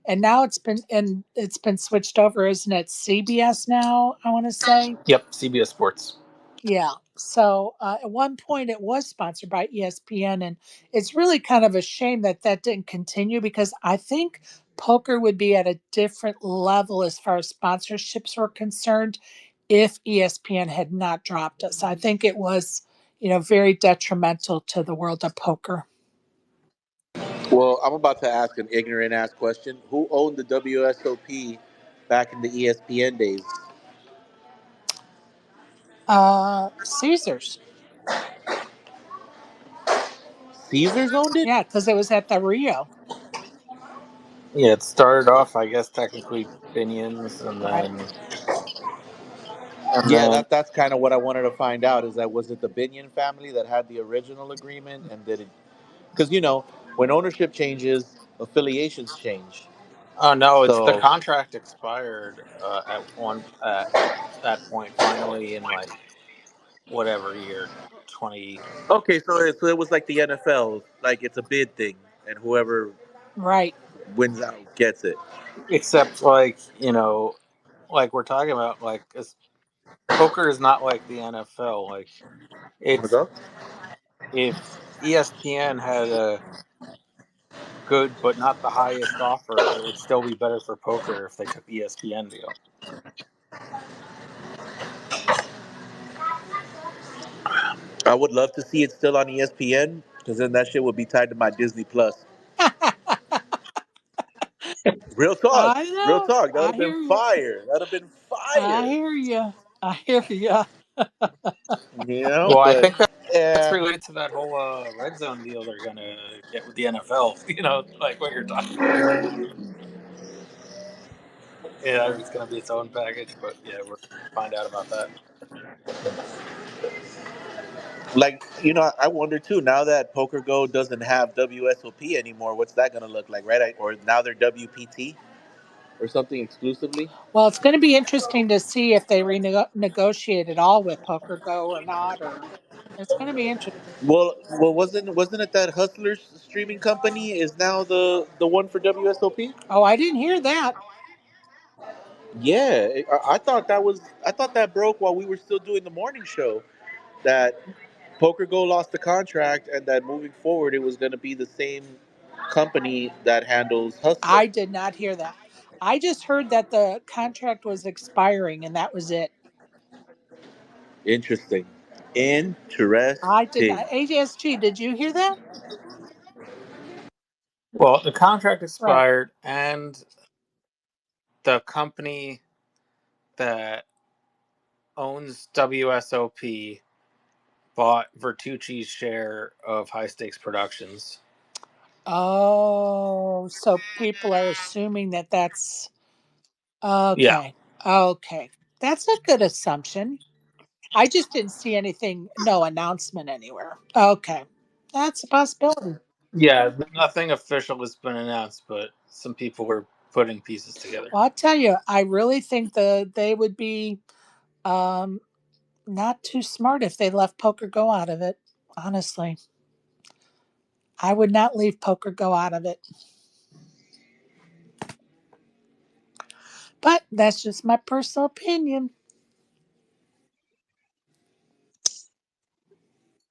and now it's been switched over, isn't it? CBS now, I want to say. Yep, CBS Sports. Yeah. So at one point, it was sponsored by ESPN, and it's really kind of a shame that that didn't continue because I think poker would be at a different level as far as sponsorships were concerned if ESPN had not dropped us. I think it was, very detrimental to the world of poker. Well, I'm about to ask an ignorant ass question. Who owned the WSOP back in the ESPN days? Caesars. Caesars owned it? Yeah, because it was at the Rio, Yeah, it started off, I guess, technically Binion's, and right? then Yeah, that's kind of what I wanted to find out. Is that was it the Binion family that had the original agreement, and did it? Because when ownership changes, affiliations change. oh no, it's the So contract expired at that point finally in like whatever year 20. okay, so it was like the NFL, like it's a bid thing, and whoever Right. wins out gets it. Except like like we're talking about like poker is not like the NFL. Like What's it's up? if ESPN had a good but not the highest offer, it would still be better for poker if they took the ESPN deal. I would love to see it still on ESPN because then that shit would be tied to my Disney Plus. Real talk. I Real know. talk. That would I have been hear you. fire. That would have been I fire. hear you. I hear you. You know, Well, I but think that's yeah, related to that whole red zone deal they're gonna get with the NFL. You know, like what you're talking about. Yeah, it's gonna be its own package, but yeah, we're gonna find out about that. like I wonder too. Now that Poker Go doesn't have WSOP anymore, what's that gonna look like, right? Or now they're WPT or something exclusively. Well, it's going to be interesting to see if they renegotiate at all with Poker Go or not, or it's going to be interesting. Well, wasn't it that Hustlers streaming company is now the one for WSOP? Oh, I didn't hear that. Yeah, I thought that broke while we were still doing the morning show. That Poker Go lost the contract, and that moving forward, it was going to be the same company that handles Hustler. I did not hear that. I just heard that the contract was expiring and that was it. Interesting. I did Interesting. not. ADSG, did you hear that? Well, the contract Right. expired, and the company that owns WSOP bought Vertucci's share of High Stakes Productions. Oh, so people are assuming that that's Yeah, okay. Okay. That's a good assumption. I just didn't see anything, no announcement anywhere. Okay. That's a possibility. yeah. Nothing official has been announced, but some people were putting pieces together. Well, I'll tell you, I really think they would be um, not too smart if they left Poker Go out of it. Honestly, I would not leave Poker Go out of it. But that's just my personal opinion.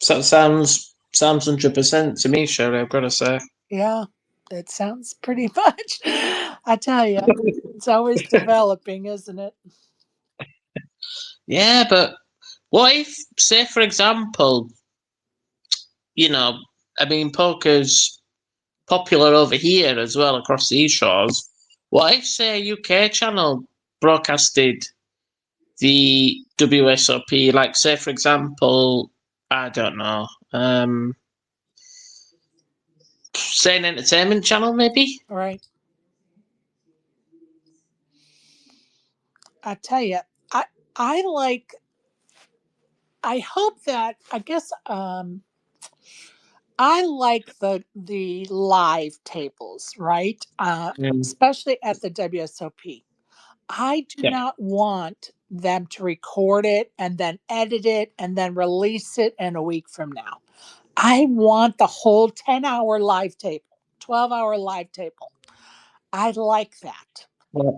So sounds 100% to me, Sherry. I've got to say. Yeah, it sounds pretty much. I tell you, it's always developing, isn't it? Yeah, but what if, say, for example, I mean, poker's popular over here as well across these shores. What if, say, a UK channel broadcasted the WSOP, like, say, for example, I don't know, say an entertainment channel, maybe? All right. I tell you, I I like. I hope that I guess I like the live tables, right? Mm, Especially at the WSOP. I do yeah. not want them to record it and then edit it and then release it in a week from now. I want the whole 10-hour live table, 12-hour live table. I like that. Yeah.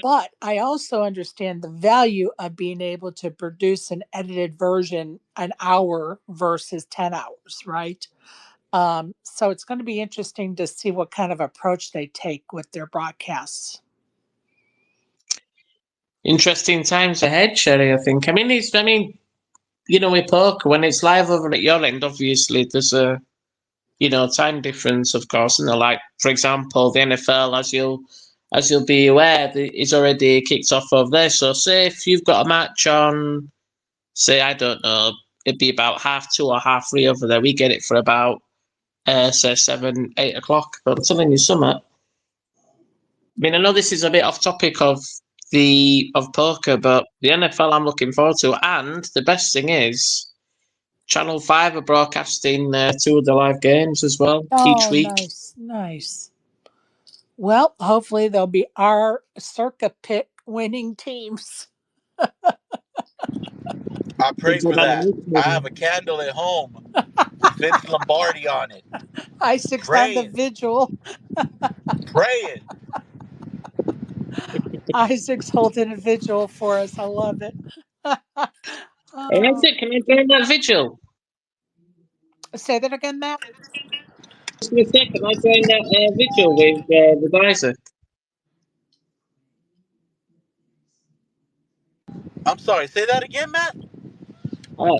But I also understand the value of being able to produce an edited version an hour versus 10 hours, right? So it's going to be interesting to see what kind of approach they take with their broadcasts. Interesting times ahead, Sherry, I think. With poker, when it's live over at your end, obviously there's a time difference, of course, and like, for example, the NFL, as you'll be aware, is already kicked off over there. So, say if you've got a match on, say, I don't know, it'd be about 2:30 or 3:30 over there. We get it for about say 7, 8 o'clock. But I'm telling you, something. I mean, I know this is a bit off topic of poker, but the NFL I'm looking forward to, and the best thing is, Channel 5 are broadcasting 2 of the live games as well each Oh, week. nice, nice. Well, hopefully they'll be our Circa pick winning teams. I pray It's a for that. I nomination. have a candle at home with Vince Lombardi on it, I6 on the praying, vigil. praying. Isaac's holding a vigil for us. I love it. Hey, Oh, Isaac, can I join that vigil? say that again, Matt. Just in a second, can I join that vigil with Isaac? I'm sorry. Say that again, Matt. Oh,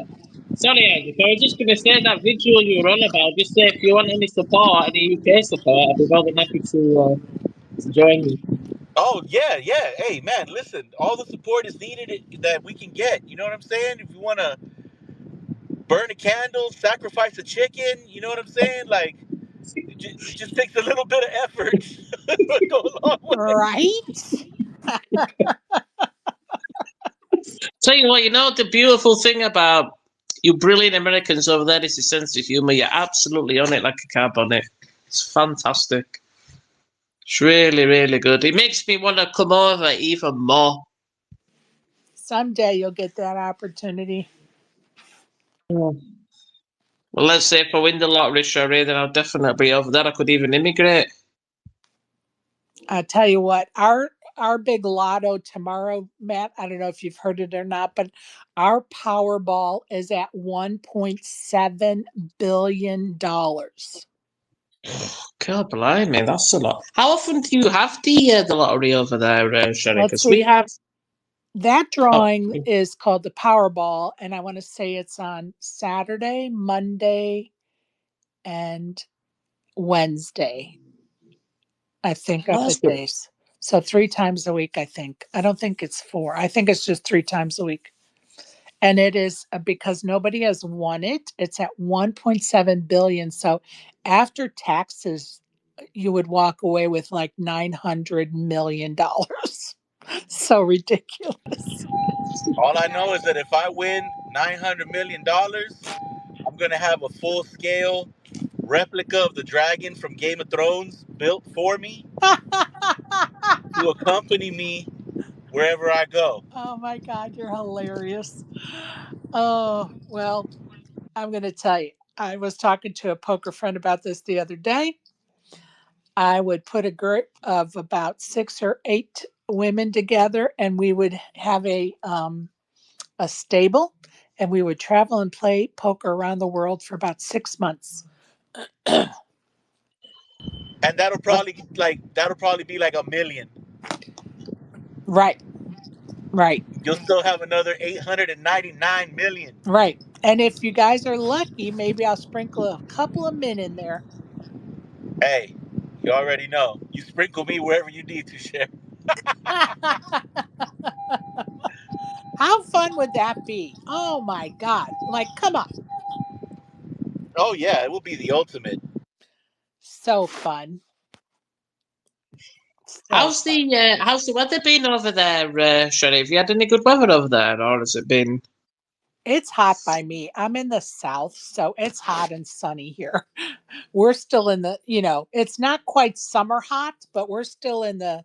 sorry, Isaac. I was just going to say that vigil you were on about. Just say if you want any support, any UK support, I'd be more than happy to Join. Oh yeah, yeah. Hey man, listen, all the support is needed that we can get. You know what I'm saying? If you want to burn a candle, sacrifice a chicken, you know what I'm saying? Like it just takes a little bit of effort to go along with it. Right? Tell you what, you know the beautiful thing about you brilliant Americans over there is the sense of humour. You're absolutely on it like a cab on it. It's fantastic. It's really, really good. It makes me want to come over even more. Someday you'll get that opportunity. Well, let's say if I win the lottery, Sherry, then I'll definitely be over there. I could even immigrate. I tell you what, our big lotto tomorrow, Matt, I don't know if you've heard it or not, but our Powerball is at $1.7 billion. God blimey, that's a lot. How often do you have the lottery over there, Sherry? Let's Because we see. have. That Oh, drawing is called the Powerball, and I want to say it's on Saturday, Monday, and Wednesday. I think are the that's good. days. So 3 times a week, I think. I don't think it's 4. I think it's just 3 times a week. And it is because nobody has won it. It's at 1.7 billion. So after taxes, you would walk away with like $900 million. So ridiculous. All I know is that if I win $900 million, I'm gonna have a full scale replica of the dragon from Game of Thrones built for me to accompany me wherever I go. Oh my God, you're hilarious. Oh, well, I'm going to tell you. I was talking to a poker friend about this the other day. I would put a group of about 6 or 8 women together, and we would have a stable, and we would travel and play poker around the world for about 6 months. And that'll probably be like 1 million. Right, right, You'll still have another 899 million. right. And if you guys are lucky, maybe I'll sprinkle a couple of men in there. Hey, you already know. You sprinkle me wherever you need to, Chef. How fun would that be? Oh my God. Like, come on. Oh yeah, it will be the ultimate. So fun. So How's fun. the weather been over there, Sherry? Have you had any good weather over there, or has it been? It's hot by me. I'm in the south, so it's hot and sunny here. We're still in it's not quite summer hot, but we're still in the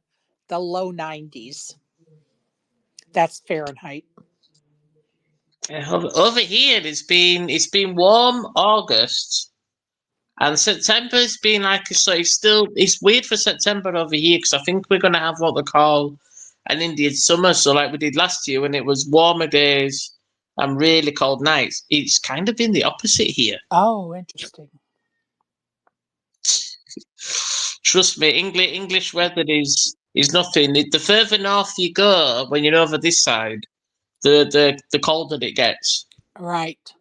low 90s. That's Fahrenheit. Over here, it's been warm August, and September's been like so. It's weird for September over here because I think we're gonna have what they call an Indian summer. So like we did last year when it was warmer days and really cold nights. It's kind of been the opposite here. Oh, interesting. Trust me, English weather is nothing. The further north you go, when you're over this side, the colder it gets. Right.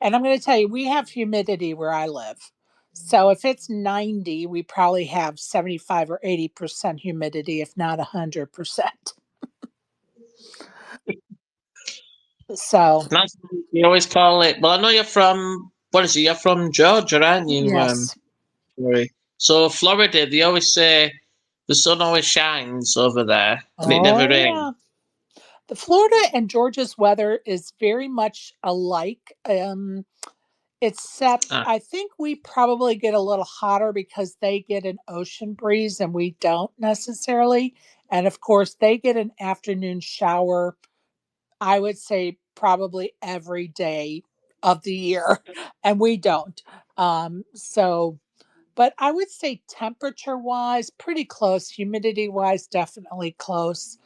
And I'm going to tell you, we have humidity where I live. So if it's 90, we probably have 75 or 80% humidity, if not 100%. So, That's you always call it. Well, I know you're from what is it? You're from Georgia, aren't you? yes. Sorry. So Florida, they always say the sun always shines over there and it Oh, never rains. yeah. The Florida and Georgia's weather is very much alike. Except Ah, I think we probably get a little hotter because they get an ocean breeze and we don't necessarily. And of course, they get an afternoon shower, I would say probably every day of the year, and we don't. But I would say temperature wise, pretty close. Humidity wise, definitely close.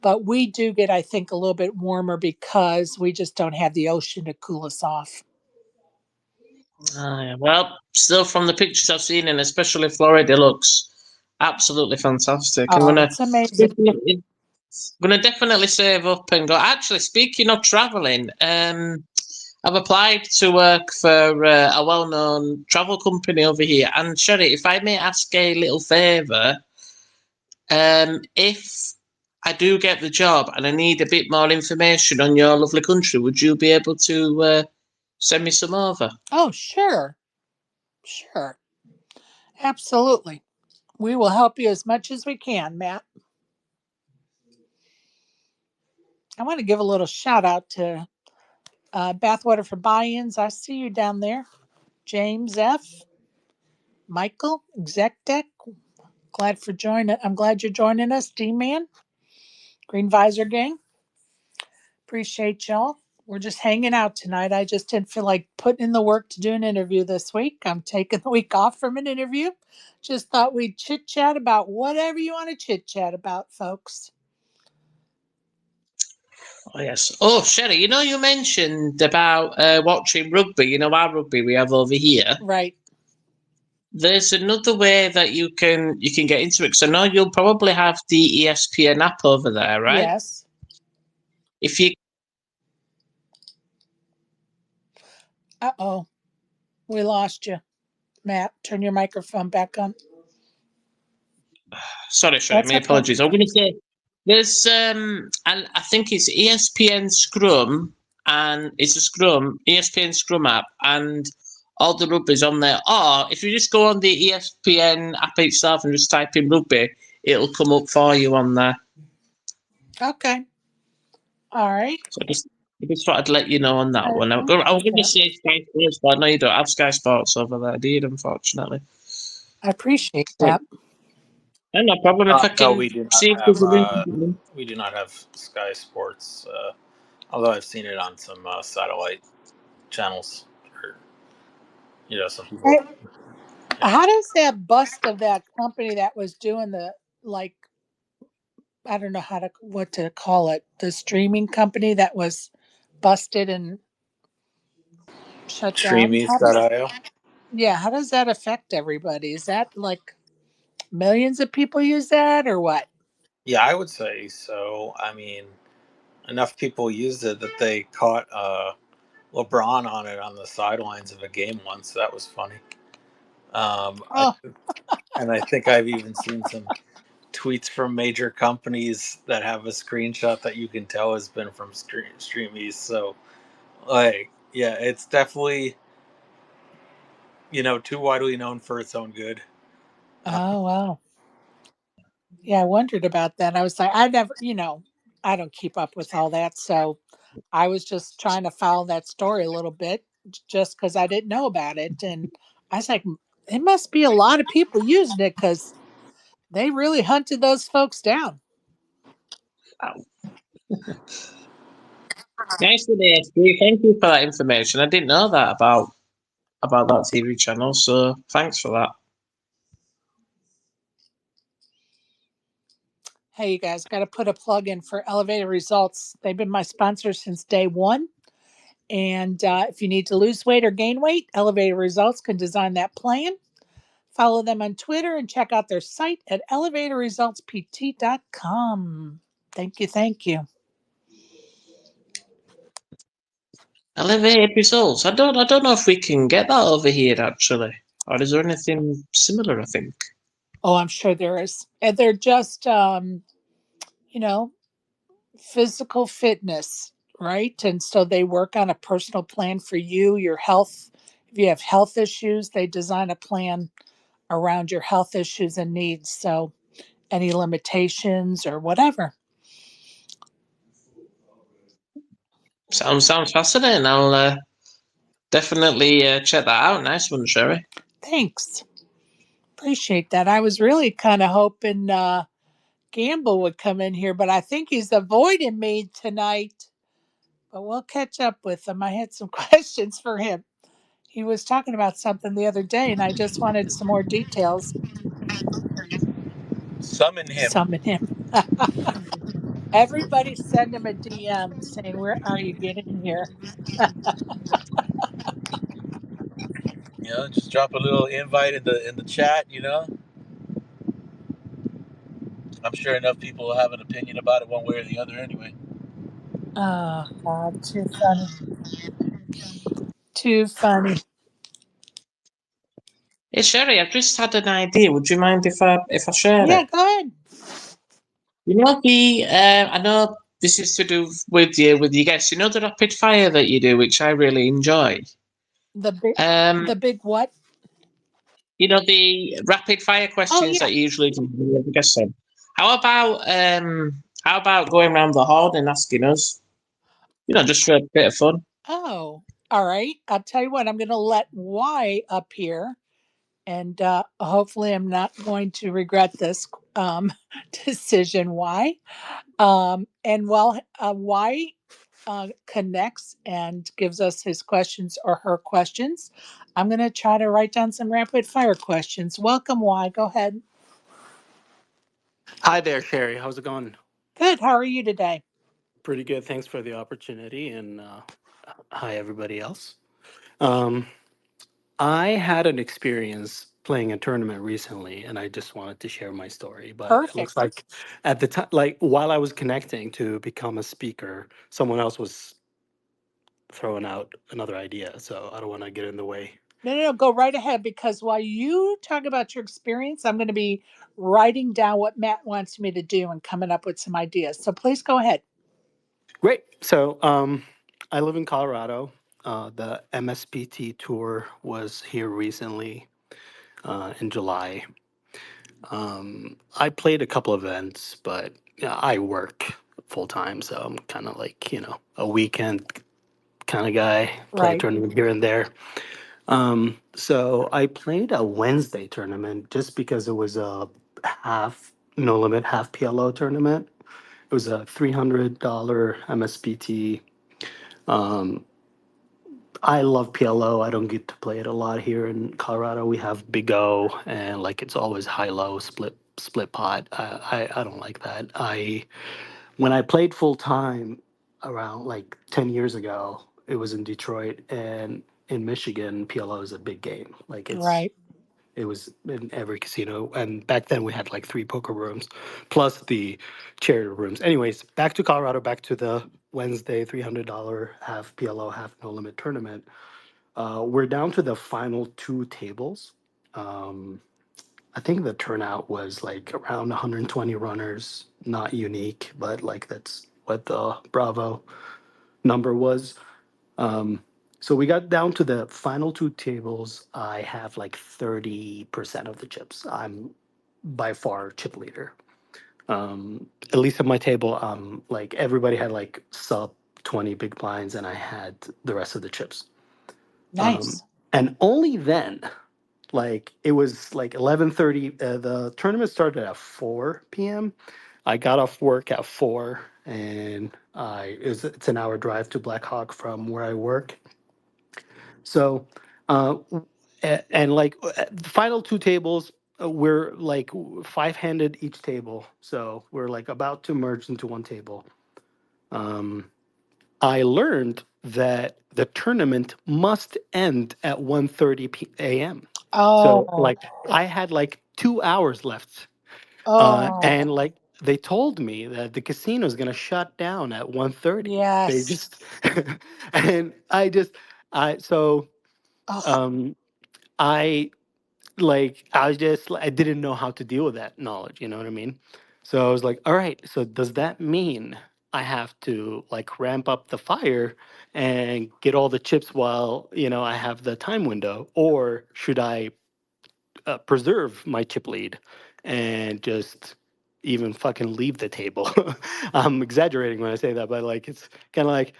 But we do get, I think, a little bit warmer because we just don't have the ocean to cool us off. yeah. Well, still from the pictures I've seen, and especially Florida, looks absolutely fantastic. I'm Oh, gonna it's amazing. definitely save up and go. Actually, speaking of traveling, I've applied to work for a well-known travel company over here. And Sherry, if I may ask a little favour, if I do get the job and I need a bit more information on your lovely country, would you be able to send me some over? Oh, sure. Sure. Absolutely. We will help you as much as we can, Matt. I want to give a little shout out to Bathwater for Buy-ins. I see you down there. James F. Michael, Exec Deck. I'm glad you're joining us, D-Man. Green Visor Gang. Appreciate y'all. We're just hanging out tonight. I just didn't feel like putting in the work to do an interview this week. I'm taking the week off from an interview. Just thought we'd chit chat about whatever you want to chit chat about, folks. Oh, yes. Oh, Sherry, you mentioned about watching rugby. Our rugby we have over here. Right. There's another way that you can get into it. Because I know you'll probably have the ESPN app over there, right? Yes. If you Uh-oh. We lost you. Matt, turn your microphone back on. Sorry, Sherry, That's my okay. apologies. I'm going to say there's and I think it's ESPN Scrum, and it's a Scrum ESPN Scrum app, and all the rugby's on there. Or if you just go on the ESPN app itself and just type in rugby, it'll come up for you on there. Okay. All right. So I just thought I'd let you know on that I one. I was going to say Sky Sports, but I know you don't have Sky Sports over there, do you? Unfortunately. appreciate that. No problem. If I No, can we do see not if there's a link. have Sky Sports. Although I've seen it on some satellite channels. Or, some people. Hey, how does that bust of that company that was doing the, like, I don't know what to call it, the streaming company that was busted and shut down? Streamies.io. Yeah, how does that affect everybody? Is that like millions of people use that or what? Yeah, I would say so. I mean, enough people used it that they caught LeBron on it on the sidelines of a game once. That was funny. Oh, And I think I've even seen some tweets from major companies that have a screenshot that you can tell has been from Streamies. So, yeah, it's definitely too widely known for its own good. oh, wow. Yeah, I wondered about that. I was like, I don't keep up with all that. So I was just trying to follow that story a little bit just because I didn't know about it. And I was like, it must be a lot of people using it because they really hunted those folks down. Nice to meet you. Thank you for that information. I didn't know that about that TV channel, so thanks for that. Hey, you guys, got to put a plug in for Elevated Results. They've been my sponsor since day one. And if you need to lose weight or gain weight, Elevated Results can design that plan. Follow them on Twitter and check out their site at elevatorresultspt.com. Thank you. Thank you. Elevated results. I don't know if we can get that over here actually, or is there anything similar? I think. Oh, I'm sure there is. And they're just, physical fitness, right? And so they work on a personal plan for you, your health. If you have health issues, they design a plan around your health issues and needs. So any limitations or whatever. Sounds fascinating. I'll definitely check that out. Nice one, Sherry. Thanks. Appreciate that. I was really kind of hoping Gamble would come in here, but I think he's avoiding me tonight. But we'll catch up with him. I had some questions for him. He was talking about something the other day, and I just wanted some more details. Summon him. Summon him. Everybody send him a DM saying, "Where are you getting here?" Just drop a little invite in the chat. I'm sure enough people will have an opinion about it one way or the other anyway. Oh God, too funny. Too funny. Hey Sherry, I've just had an idea. Would you mind if I share Yeah, it? go ahead. You know the I know this is to do with your guests. You know the rapid fire that you do, which I really enjoy. The big, Um, the big what? you know the rapid fire Oh questions yeah. that you usually do with the guests. How about going around the horn and asking us? You know, just for a bit of fun. Oh, all right. I'll tell you what. I'm going to let Y up here, and hopefully, I'm not going to regret this decision. Y. And while Y connects and gives us his questions or her questions, I'm going to try to write down some rapid fire questions. Welcome, Y. Go ahead. Hi there, Sherry. How's it going? Good. How are you today? Pretty good. Thanks for the opportunity, and hi, everybody else. Um, I had an experience playing a tournament recently, and I just wanted to share my story. But it looks Perfect. like at the time, like while I was connecting to become a speaker, someone else was throwing out another idea. So I don't want to get in the way. No, no, no. Go right ahead because while you talk about your experience, I'm going to be writing down what Matt wants me to do and coming up with some ideas. So please go ahead. Great. So I live in Colorado. The MSPT tour was here recently in July. I played a couple events, but I work full time, so I'm kind of like a weekend kind of guy. Play a Right. tournament here and there. So I played a Wednesday tournament just because it was a half no limit half PLO tournament. It was a $300 MSPT. Um, I love PLO. I don't get to play it a lot here in Colorado. We have Big O, and like it's always high low split pot. I don't like that. I When I played full time around like 10 years ago, it was in Detroit, and in Michigan, PLO is a big game. Like Right. it was in every casino, and back then we had like three poker rooms, plus the charity rooms. Anyways, back to Colorado, back to the Wednesday $300 half PLO half no limit tournament. We're down to the final two tables. Um, I think the turnout was like around 120 runners, not unique, but like that's what the Bravo number was. Um, so we got down to the final two tables. I have like 30% of the chips. I'm by far chip leader. At least at my table, like everybody had like sub 20 big blinds, and I had the rest of the chips. Um, Nice. and only then, like it was like 11:30. The tournament started at 4 p.m. I got off work at 4, and it's an hour drive to Blackhawk from where I work. So, and like the final two tables, we're like five-handed each table. So we're like about to merge into one table. Um, I learned that the tournament must end at 1:30 a.m. So Oh, like I had like 2 hours left. oh, And like they told me that the casino is gonna shut down at 1:30. They yes. just and I just I so Oh, um I I didn't know how to deal with that knowledge, you know what I mean? So I was like, all right, so does that mean I have to like ramp up the fire and get all the chips while, I have the time window, or should I preserve my chip lead and just even fucking leave the table? I'm exaggerating when I say that, but like it's kind of like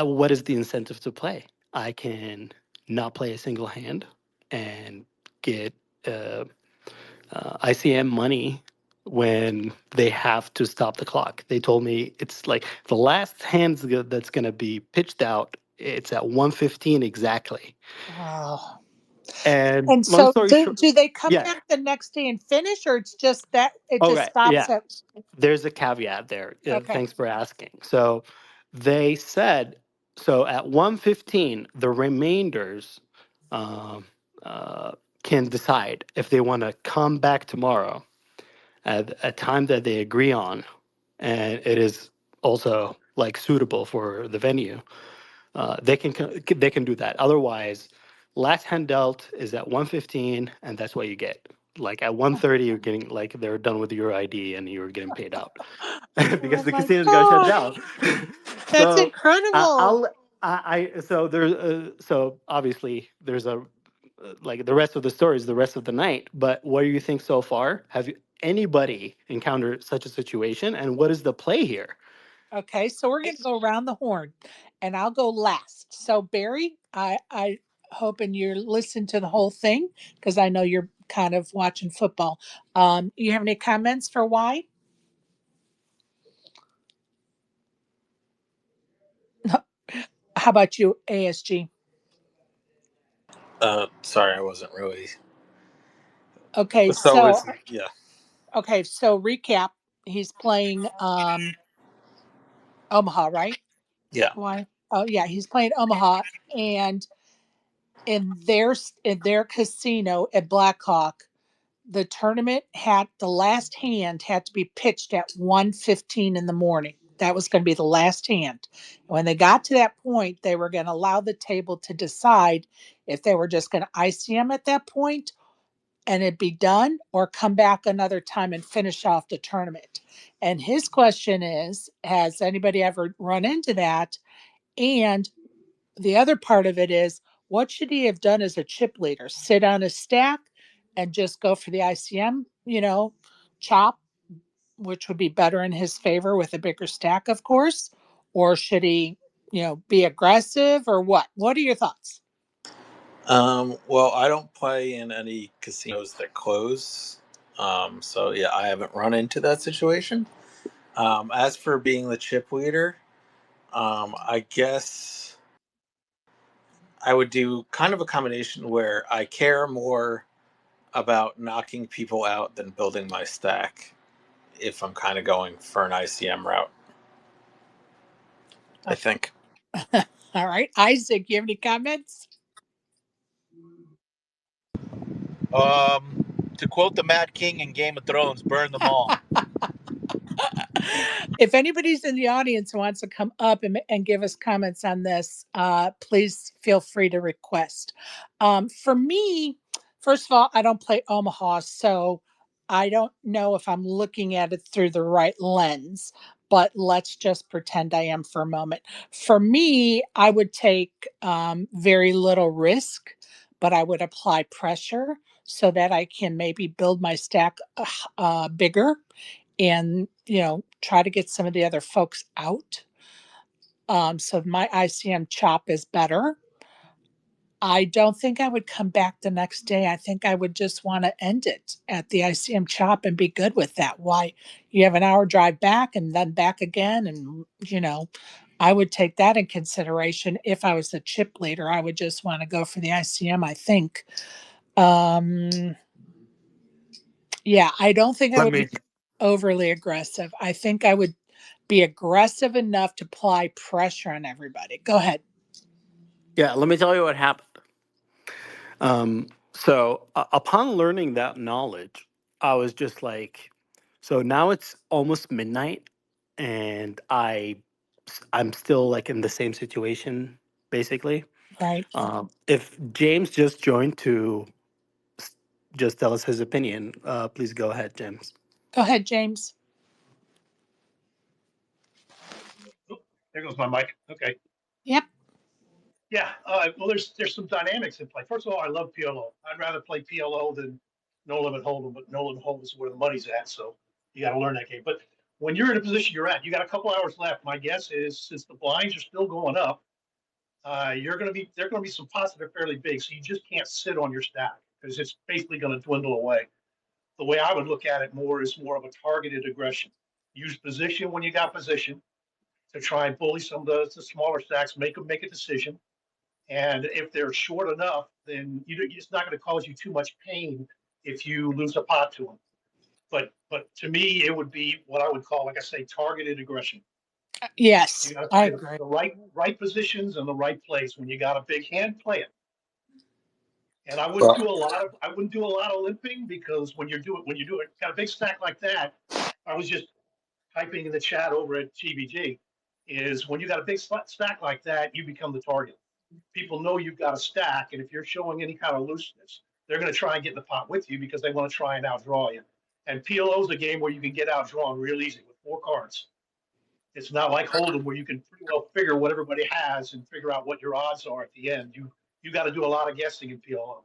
what is the incentive to play? I can not play a single hand and get uh, ICM money when they have to stop the clock. They told me it's like the last hand that's going to be pitched out. It's at 1:15 exactly. oh. And And long so, story short, do they come yeah. back the next day and finish, or it's just that it All just right. stops Yeah. at? There's a caveat there. Okay. Thanks for asking. So they said, so at 1:15, the remainders um, uh, can decide if they want to come back tomorrow at a time that they agree on, and it is also like suitable for the venue. They can do that. Otherwise, last hand dealt is at 1:15, and that's what you get. like at 1:30 you're getting like they're done with your ID and you're getting paid out because Oh the my casinos got shut God. down. That's So incredible. so there's so obviously there's a like the rest of the story is the rest of the night. But what do you think so far? Have you anybody encountered such a situation, and what is the play here? Okay, so we're going to go around the horn and I'll go last. So Barry, I hoping you're listening to the whole thing because I know you're kind of watching football. You have any comments for why? How about you, ASG? Sorry, I wasn't really. Okay, So so it's yeah, recap. He's playing Omaha, right? yeah. Why? Oh yeah, he's playing Omaha, and in their casino at Blackhawk, the tournament had the last hand had to be pitched at 1:15 in the morning. That was going to be the last hand. When they got to that point, they were going to allow the table to decide if they were just going to ICM at that point and it'd be done or come back another time and finish off the tournament. And his question is, has anybody ever run into that? And the other part of it is, what should he have done as a chip leader? Sit on a stack and just go for the ICM, chop, which would be better in his favor with a bigger stack, of course? Or should he, be aggressive or what? What are your thoughts? Well, I don't play in any casinos that close. So yeah, I haven't run into that situation. As for being the chip leader, I guess I would do kind of a combination where I care more about knocking people out than building my stack if I'm kind of going for an ICM route, I think. All right. Isaac, you have any comments? To quote the Mad King in Game of Thrones, burn them all. If anybody's in the audience who wants to come up and give us comments on this, please feel free to request. For me, first of all, I don't play Omaha, so I don't know if I'm looking at it through the right lens, but let's just pretend I am for a moment. For me, I would take very little risk, but I would apply pressure so that I can maybe build my stack bigger and try to get some of the other folks out. So my ICM chop is better. I don't think I would come back the next day. I think I would just want to end it at the ICM chop and be good with that. Why? You have an hour drive back and then back again. And, I would take that in consideration. If I was the chip leader, I would just want to go for the ICM, I think. Um, yeah, I don't think I Let would be me overly aggressive. I think I would be aggressive enough to apply pressure on everybody. Go ahead. let me tell you what happened. So upon learning that knowledge, I was just like, so now it's almost midnight, and I'm still like in the same situation basically. Right. If James just joined to just tell us his opinion, please go ahead, James. Go ahead, James. Oh, there goes my mic. Okay. Yep. Yeah. Well, there's some dynamics in play. First of all, I love PLO. I'd rather play PLO than No Limit Hold'em, but No Limit Hold'em is where the money's at. So you got to learn that game. But when you're in a position you're at, you got a couple hours left. My guess is since the blinds are still going up, they're going to be some positive fairly big. So you just can't sit on your stack because it's basically going to dwindle away. The way I would look at it more is more of a targeted aggression. Use position when you got position to try and bully some of the smaller stacks, make them make a decision. And if they're short enough, then it's not going to cause you too much pain if you lose a pot to them. But to me, it would be what I would call, like I say, targeted aggression. Yes, You got to I play agree. the right positions and the right place. When you got a big hand, play it. And Well, I wouldn't do a lot of limping because when you do it, got a big stack like that. I was just typing in the chat over at GBG. Is when you got a big stack like that, you become the target. People know you've got a stack, and if you're showing any kind of looseness, they're going to try and get in the pot with you because they want to try and outdraw you. And PLO is a game where you can get outdrawn real easy with 4 cards. It's not like Hold'em where you can pretty well figure what everybody has and figure out what your odds are at the end. You got to do a lot of guessing in PLO.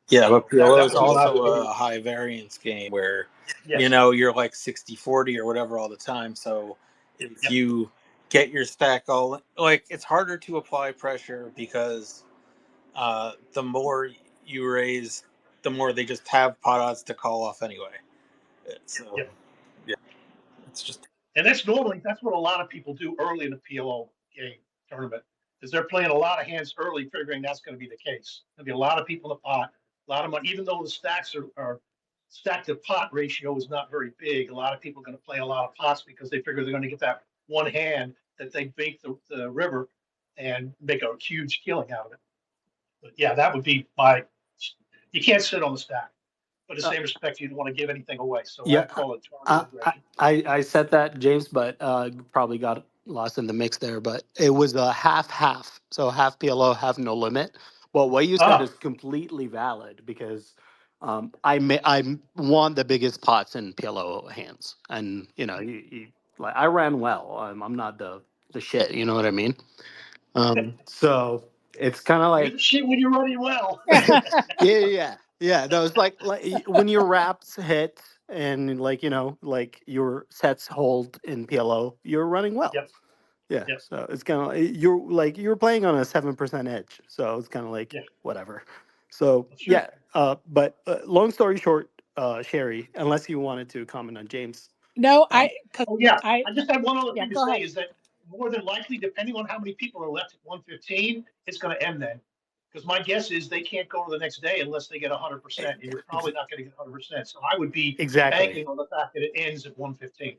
Yeah, So but PLO that is would be what I also would do. a high variance game where, Yes. you're like 60-40 or whatever all the time. So if Yep. you get your stack all, like, it's harder to apply pressure because the more you raise, the more they just have pot odds to call off anyway. So, Yep. yeah, it's just. And that's what a lot of people do early in the PLO game tournament, is they're playing a lot of hands early, figuring that's going to be the case. There'll be a lot of people in the pot, a lot of money, even though the stacks are stack to pot ratio is not very big. A lot of people are going to play a lot of pots because they figure they're going to get that one hand that they bake the river and make a huge killing out of it. But yeah, that would be my. You can't sit on the stack, but in the Uh, same respect, you don't want to give anything away. So yeah, I'd call it I, targeted I aggression. I said that, James, but probably got lost in the mix there. But it was a half, so half PLO, half no limit. Well, what you said Ah, is completely valid because I won the biggest pots in PLO hands, and like I ran well. I'm not the shit. You know what I mean? So it's kind of you're like the shit when you're running well. yeah. That was like when your wraps hit and like like your sets hold in PLO, you're running well. Yep, Yeah, yep, so it's kind of you're playing on a 7% edge, so it's kind of like yeah, whatever. So that's true. yeah, but long story short, Sherry, unless you wanted to comment on James, No, um, cause Oh yeah, I, I just had one other yeah, thing to go say ahead. is that more than likely, depending on how many people are left at 115, it's going to end then. Because my guess is they can't go to the next day unless they get 100%, and you're ex- probably not going to get 100%. So I would be exactly. banking on the fact that it ends at 115.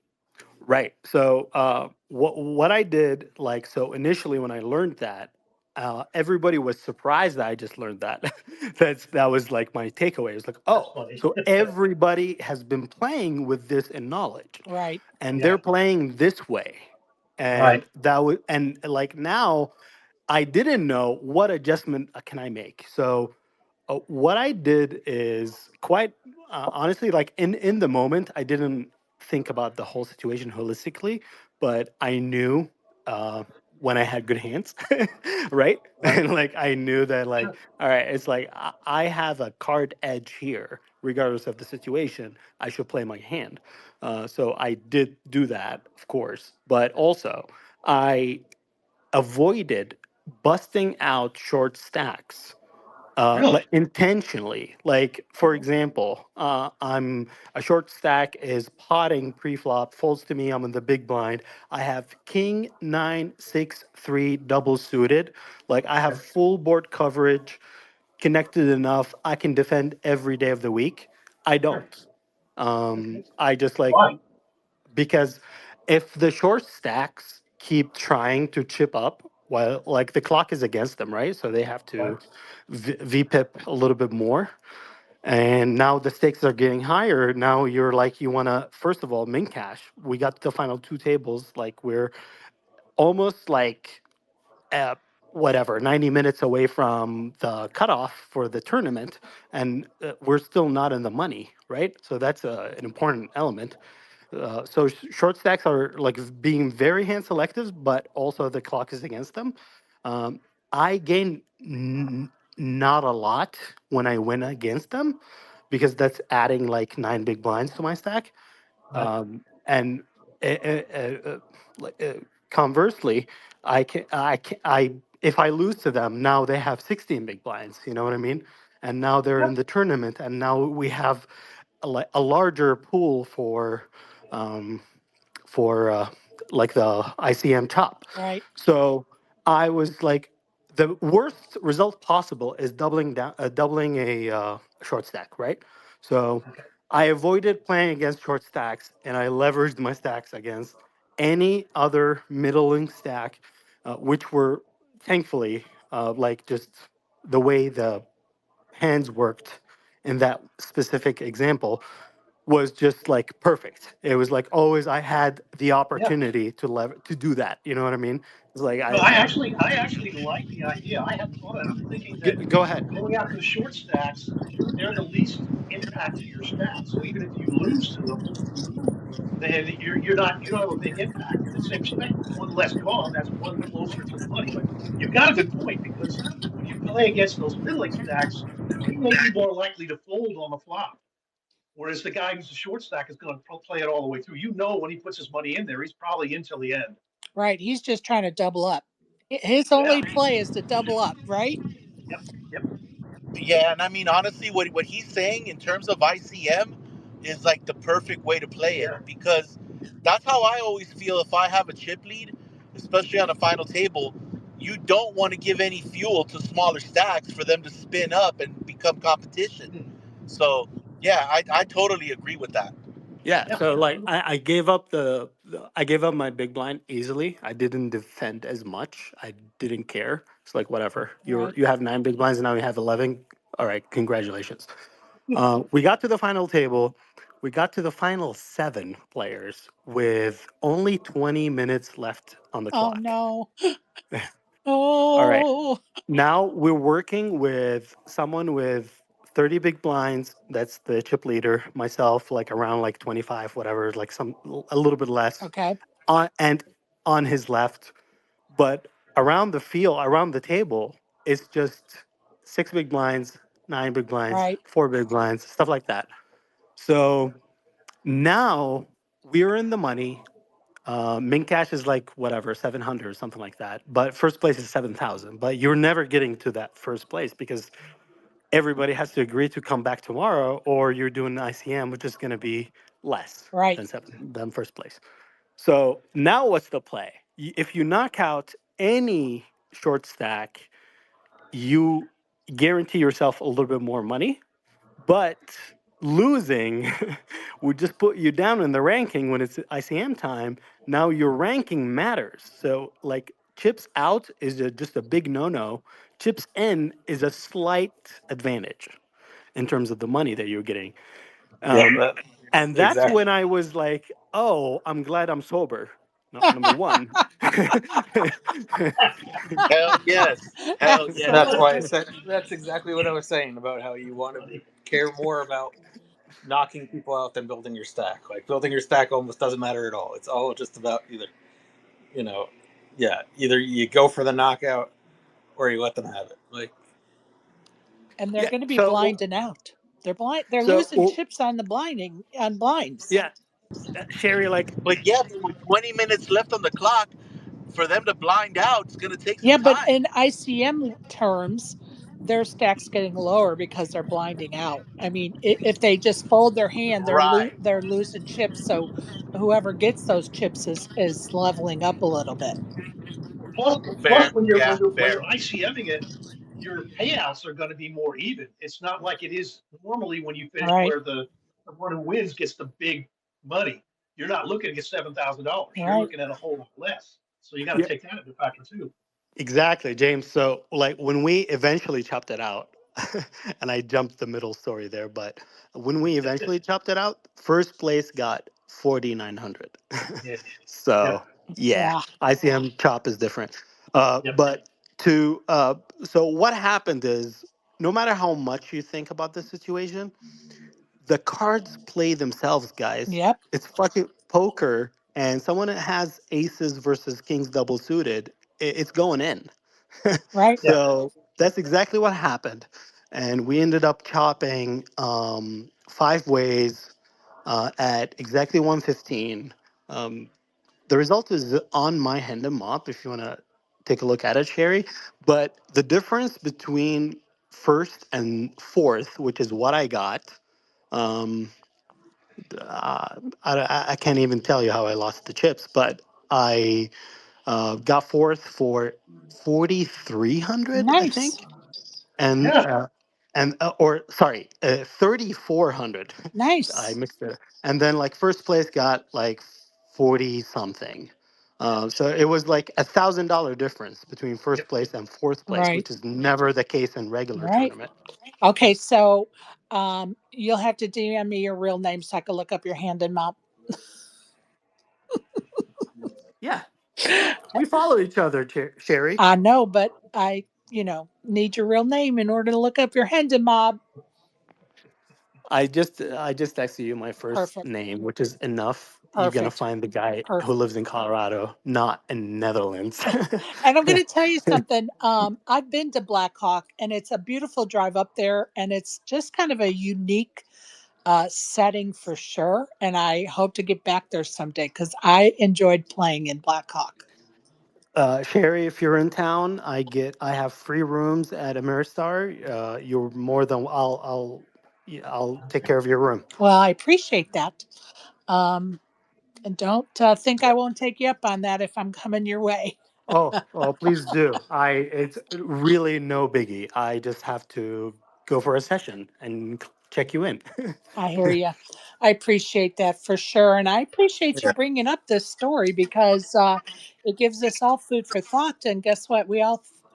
Right. So what I did, like, so initially when I learned that, everybody was surprised that I just learned that. That was like my takeaway. It's like, That's oh, funny. so everybody has been playing with this in knowledge, Right. and Yeah. they're playing this way, Right. and that was and like now I didn't know what adjustment can I make. So what I did is quite honestly, like in the moment, I didn't think about the whole situation holistically, but I knew uh, when I had good hands, right? Right. And like I knew that, like, Sure. all right, it's like I have a card edge here, regardless of the situation. I should play my hand. So I did do that, of course, but also I avoided busting out short stacks Really? like intentionally. Like for example, I'm a short stack is potting pre-flop, folds to me. I'm in the big blind. I have king 9 6 3 double suited. Like I have Okay. full board coverage, connected enough. I can defend every day of the week. I Sure. don't. Okay. I just like Why? because if the short stacks keep trying to chip up, well, like the clock is against them, right? So they have Right. to VPIP a little bit more. And now the stakes are getting higher. Now you're like, you want to, first of all, min cash. We got the final two tables. Like we're almost like uh, whatever 90 minutes away from the cutoff for the tournament, and we're still not in the money, right? So that's an important element. So short stacks are like being very hand selective, but also the clock is against them. Um, I gain not a lot when I win against them because that's adding like 9 big blinds to my stack. Right. And uh, uh, uh, like, conversely, I if I lose to them now, they have 16 big blinds. You know what I mean? And now they're in Yep. the tournament, and now we have a larger pool um, for like the ICM top. Right. So I was like, the worst result possible is doubling a short stack, right? So Okay. I avoided playing against short stacks, and I leveraged my stacks against any other middling stack, which were thankfully like just the way the hands worked in that specific example was just like perfect. It was like always I had the Yeah. opportunity to to do that. You know what I mean? It's like No, I actually like the idea. I hadn't thought of it. I'm thinking that go ahead. going after the short stacks, they're the least impact to your stack. So even if you lose to them, then you don't have a big impact. And in the same respect, one less gone, that's one closer to the money. But you've got a good point because when you play against those middling stacks, you may be more likely to fold on the flop. Whereas the guy who's a short stack is going to play it all the way through. You know, when he puts his money in there, he's probably in till the end. Right. He's just trying to double up. His Yeah. only play is to double up, right? Yep. Yep. Yeah, and I mean honestly, what he's saying in terms of ICM is like the perfect way to play it Yeah. because that's how I always feel if I have a chip lead, especially on a final table. You don't want to give any fuel to smaller stacks for them to spin up and become competition. Hmm. So yeah, I totally agree with that. Yeah, Yeah. so like I gave up I gave up my big blind easily. I didn't defend as much. I didn't care. It's like whatever. Right. You have 9 big blinds and now you have 11. All right, congratulations. We got to the final table. We got to the final 7 players with only 20 minutes left on the Oh clock. no. All right. Oh. Now we're working with someone with 30 big blinds. That's the chip leader. Myself, like around like 25, whatever, like a little bit less. Okay. And on his left, but around the field, around the table, it's just 6 big blinds, 9 big blinds, Right. 4 big blinds, stuff like that. So now we're in the money. Min cash is like whatever 700 or something like that, but first place is 7,000. But you're never getting to that first place because everybody has to agree to come back tomorrow, or you're doing an ICM, which is going to be less Right. than first place. So now what's the play? If you knock out any short stack, you guarantee yourself a little bit more money, but losing would just put you down in the ranking when it's ICM time. Now your ranking matters. So like chips out is just a big no-no. Chips in is a slight advantage in terms of the money that you're getting. Yeah, Um, that and that's exactly. when I was like, oh, I'm glad I'm sober. No, number one. Hell yes, hell That's yes. why I said that's exactly what I was saying about how you want to care more about knocking people out than building your stack. Like building your stack almost doesn't matter at all. It's all just about either, you know, yeah, either you go for the knockout or you let them have it. Like, And they're Yeah. going to be So, blinding out. They're blind. They're so losing well, chips on the blinding on blinds. yeah, Sherry, like, But yeah, but with 20 minutes left on the clock, for them to blind out, it's gonna take some Yeah, but time. in ICM terms, their stack's getting lower because they're blinding out. I mean, if they just fold their hand, Right. they're losing chips. So whoever gets those chips is leveling up a little bit. Plus, Fair. when Yeah. when Fair. you're ICMing it, your payouts are going to be more even. It's not like it is normally when you finish Right. where the one who wins gets the big money. You're not looking at $7,000. You're Right. looking at a whole lot less. So you got to yeah, take that into factor too. exactly, James. So, like, when we eventually chopped it out, and I jumped the middle story there, but when we eventually chopped it out, first place got 4,900. Yeah. So, Yep. yeah, Yeah. ICM chop is different. Yep. But so what happened is, no matter how much you think about the situation, the cards play themselves, guys. Yep. It's fucking poker, and someone that has aces versus kings double suited, it's going in. Right. Yeah. So that's exactly what happened, and we ended up chopping 5 ways at exactly 115. Um, the result is on my hand and mop if you want to take a look at it, Sherry. But the difference between first and fourth, which is what I got. Um, I can't even tell you how I lost the chips, but I got fourth for 4,300, I Nice. think, and Yeah. or sorry, 3,400. I Nice. mixed it, and then like first place got like 40 something. So it was like $1,000 difference between first Yep. place and fourth place, Right. which is never the case in regular Right. tournament. Okay. So, you'll have to DM me your real name so I can look up your hand and mouth. Yeah. We follow each other, Sherry. I know, but I, need your real name in order to look up your Hendon mob. I just texted you my first Perfect. name, which is enough. You're gonna Perfect. find the guy who Perfect. lives in Colorado, not in Netherlands. And I'm going to tell you something. I've been to Blackhawk, and it's a beautiful drive up there, and it's just kind of a unique setting for sure. And I hope to get back there someday because I enjoyed playing in Blackhawk. Sherry, if you're in town, I have free rooms at Ameristar. You're more than I'll take care of your room. Well, I appreciate that. Um, and don't think I won't take you up on that if I'm coming your way. Oh, please do. It's really no biggie. I just have to go for a session and check you in. I hear you. I appreciate that for sure. And I appreciate you Yeah. bringing up this story because it gives us all food for thought. And guess what?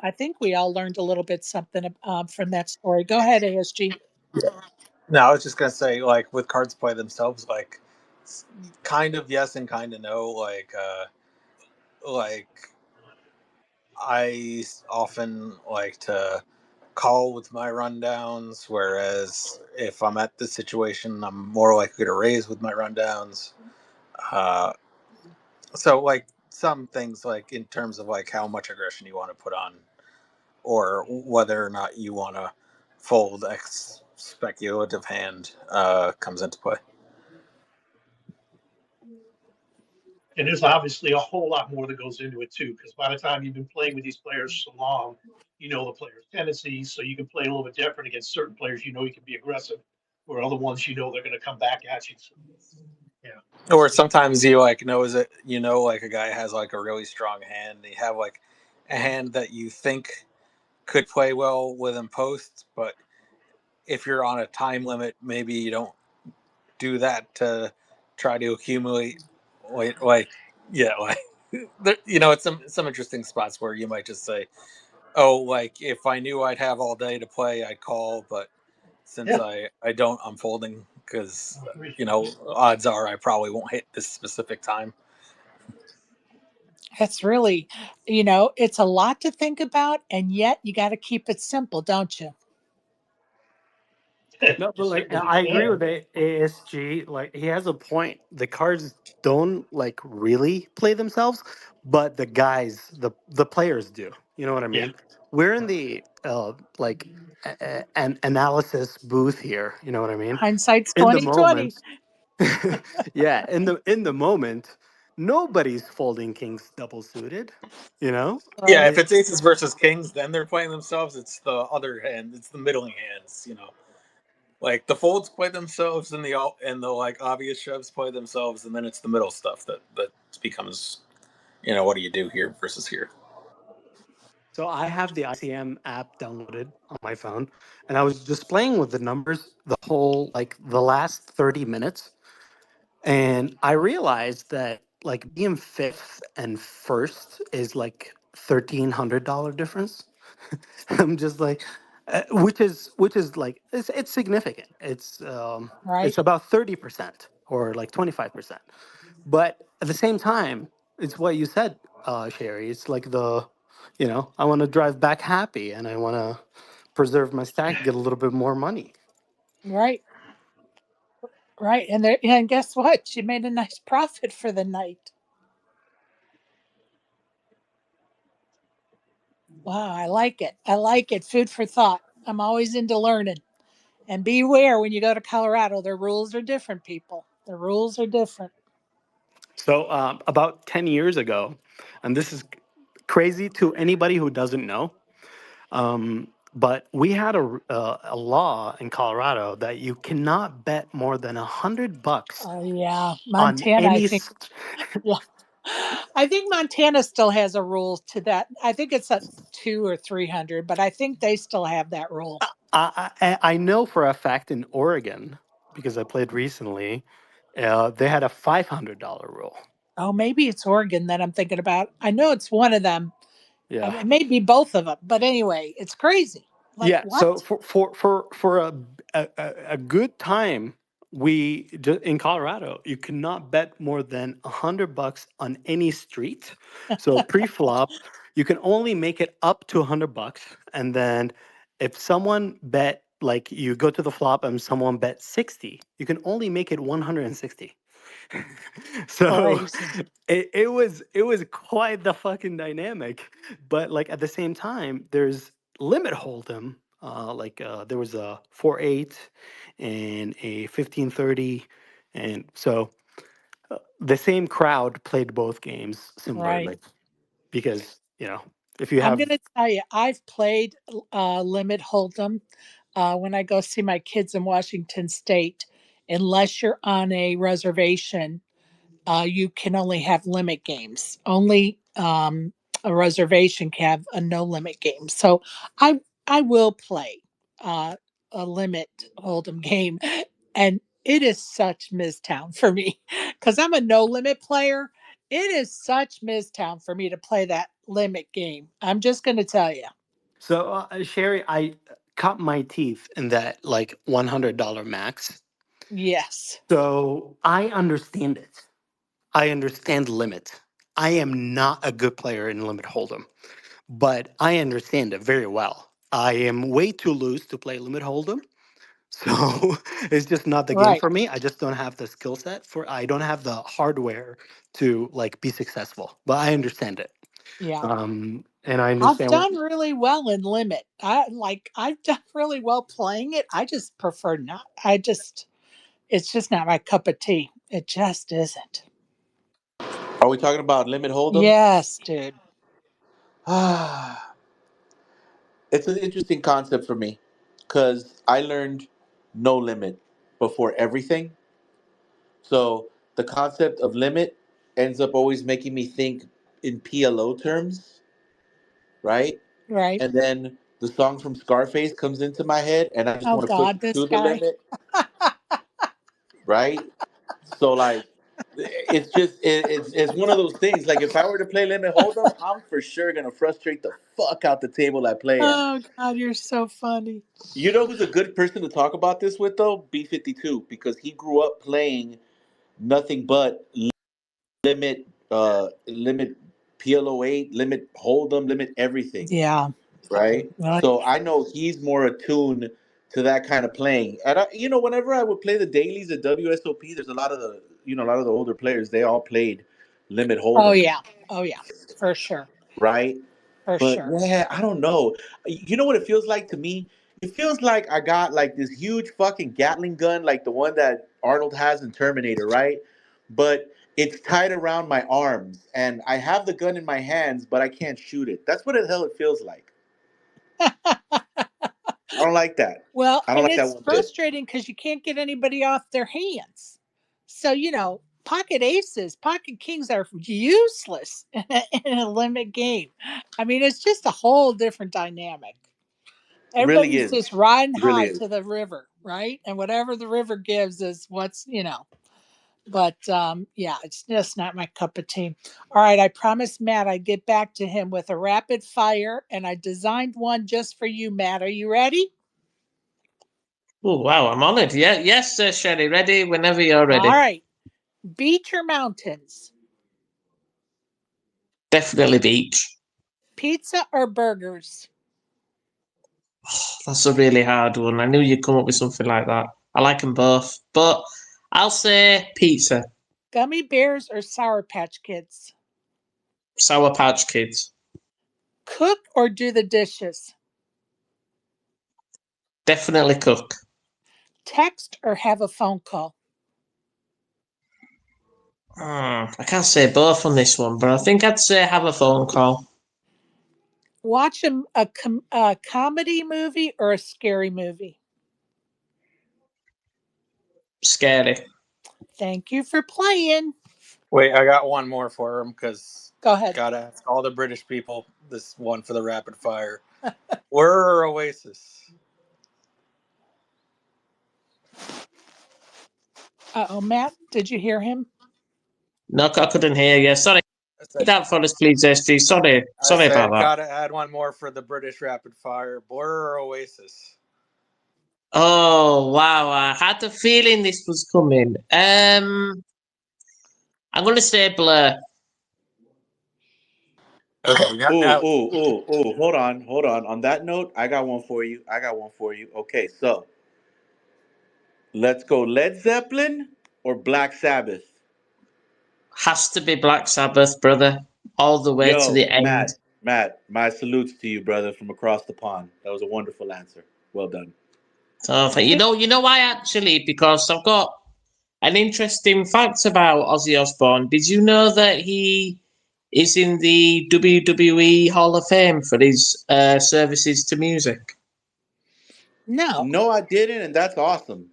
I think we all learned a little bit something from that story. Go ahead, ASG. No, I was just gonna say, like, with cards play themselves, like, kind of yes and kind of no. Like I often like to call with my rundowns, whereas if I'm at this situation, I'm more likely to raise with my rundowns. Uh, so, like, some things, like in terms of like how much aggression you want to put on, or whether or not you want to fold X speculative hand, comes into play. And there's obviously a whole lot more that goes into it too, because by the time you've been playing with these players so long, you know the players' tendencies, so you can play a little bit different against certain players. You know you can be aggressive, where other ones you know they're going to come back at you. So, yeah. Or sometimes you like know is it like a guy has like a really strong hand. And you have like a hand that you think could play well within post, but if you're on a time limit, maybe you don't do that to try to accumulate. Like yeah, like it's some interesting spots where you might just say, oh, like if I knew I'd have all day to play, I'd call, but since Yeah. I don't, I'm folding because I agree. odds are I probably won't hit this specific time. That's really, it's a lot to think about. And yet you got to keep it simple, don't you? No, but Just like simple as I you agree can. with ASG. Like he has a point. The cards don't like really play themselves, but the players do. You know what I Yeah. mean? We're in the like an analysis booth here. You know what I mean? Hindsight's In the 2020. moment, yeah. In the moment, nobody's folding kings double suited. You know, Yeah, Right. if it's aces versus kings, then they're playing themselves. It's the other hand. It's the middling hands. Like the folds play themselves, and the like obvious shoves play themselves, and then it's the middle stuff that becomes what do you do here versus here. so I have the ICM app downloaded on my phone, and I was just playing with the numbers the last 30 minutes, and I realized that like being fifth and first is like $1,300 difference. I'm just like, which is like it's significant. It's Right. about 30% or like 25%. But at the same time, it's what you said, Sherry. It's like I want to drive back happy and I want to preserve my stack, get a little bit more money. Right. Right. And guess what? She made a nice profit for the night. Wow, I like it. I like it. Food for thought. I'm always into learning. And beware when you go to Colorado, their rules are different, people. The rules are different. So about 10 years ago, and this is crazy to anybody who doesn't know, but we had a law in Colorado that you cannot bet more than $100 Oh yeah, on Montana. I any. think. Yeah, I think Montana still has a rule to that. I think it's a 200 or 300, but I think they still have that rule. I know for a fact in Oregon because I played recently, they had a $500 rule. Oh, maybe it's Oregon that I'm thinking about. I know it's one of them. Yeah, It may be both of them, but anyway, it's crazy. Like yeah. So what? for a good time in Colorado, you cannot bet more than $100 on any street. So pre-flop, you can only make it up to $100, and then if someone bet, like you go to the flop and someone bet 60, you can only make it 160. So Crazy. it was quite the fucking dynamic, but like at the same time, there's limit hold'em. There was a 4-8 and a 15-30, and so the same crowd played both games Right. similarly because if you I'm have going to tell you, I've played Limit Hold'em when I go see my kids in Washington State. Unless you're on a reservation, you can only have limit games. Only a reservation can have a no limit game. So I will play uh, a limit hold'em game, and it is such Town for me because I'm a no limit player. It is such Town for me to play that limit game. I'm just going to tell you. so Sherry, I cut my teeth in that like $100 max. Yes. So I understand it. I understand limit. I am not a good player in limit hold'em, but I understand it very well. I am way too loose to play limit hold'em, so it's just not the game Right. for me. I just don't have the skill set for. I don't have the hardware to like be successful. But I understand it, Yeah. and I I've understand. done really well in limit. I've done really well playing it. I just prefer not. It's just not my cup of tea. It just isn't. Are we talking about limit hold'em? Yes, dude. Ah, it's an interesting concept for me because I learned no limit before everything. So the concept of limit ends up always making me think in PLO terms, right? Right. And then the song from Scarface comes into my head, and I just Oh want to push God, it this to the guy. limit, right? So like, it's just it's one of those things. Like if I were to play limit hold'em, I'm for sure gonna frustrate the fuck out the table I play at. Oh God, you're so funny. You know who's a good person to talk about this with though? B52, because he grew up playing nothing but limit PLO8, limit hold'em, limit everything, Yeah. right? Well, So I know he's more attuned to that kind of playing. And whenever I would play the dailies at WSOP, there's a lot of the older players. They all played limit oh hold'em, yeah. Oh yeah. For sure. right? For But sure. yeah, I don't know. You know what it feels like to me? It feels like I got like this huge fucking Gatling gun, like the one that Arnold has in Terminator, right? But it's tied around my arms, and I have the gun in my hands, but I can't shoot it. That's what the hell it feels like. I don't like that. Well, I don't and like that it's one bit. frustrating because you can't get anybody off their hands. So, pocket aces, pocket kings are useless in a limit game. I mean, it's just a whole different dynamic. It really Everybody's is. just riding It really high is. to the river, right? And whatever the river gives is what's. But yeah, it's just not my cup of tea. All right, I promised Matt I'd get back to him with a rapid fire, and I designed one just for you, Matt. Are you ready? Oh wow, I'm honoured. Yeah, yes, Sherry, ready whenever you're All ready. right. Beach or mountains? Definitely beach. Pizza or burgers? That's a really hard one. I knew you'd come up with something like that. I like them both, but I'll say pizza. Gummy bears or Sour Patch Kids? Sour Patch Kids. Cook or do the dishes? Definitely cook. Text or have a phone call? I can't say both on this one, but I think I'd say have a phone call. Watch a comedy movie or a scary movie? Scary. Thank you for playing. Wait, I got one more for him because Go ahead. gotta ask all the British people this one for the rapid fire. Where are Oasis? Oh, Matt, did you hear him? No, I couldn't hear you. Sorry. I Read said, that for us, please, SG. Sorry. I Sorry about said, that. gotta add one more for the British rapid fire. Where are Oasis? Oh wow! I had a feeling this was coming. I'm gonna say Blur. Okay, we got Ooh, now. ooh, ooh, ooh. Hold on, hold on. On that note, I got one for you. I got one for you. Okay, so let's go Led Zeppelin or Black Sabbath. Has to be Black Sabbath, brother, all the way to Yo, the end. Matt, my salutes to you, brother, from across the pond. That was a wonderful answer. Well done. So you know why actually? Because I've got an interesting fact about Ozzy Osbourne. Did you know that he is in the WWE Hall of Fame for his services to music? No. No, I didn't, and that's awesome.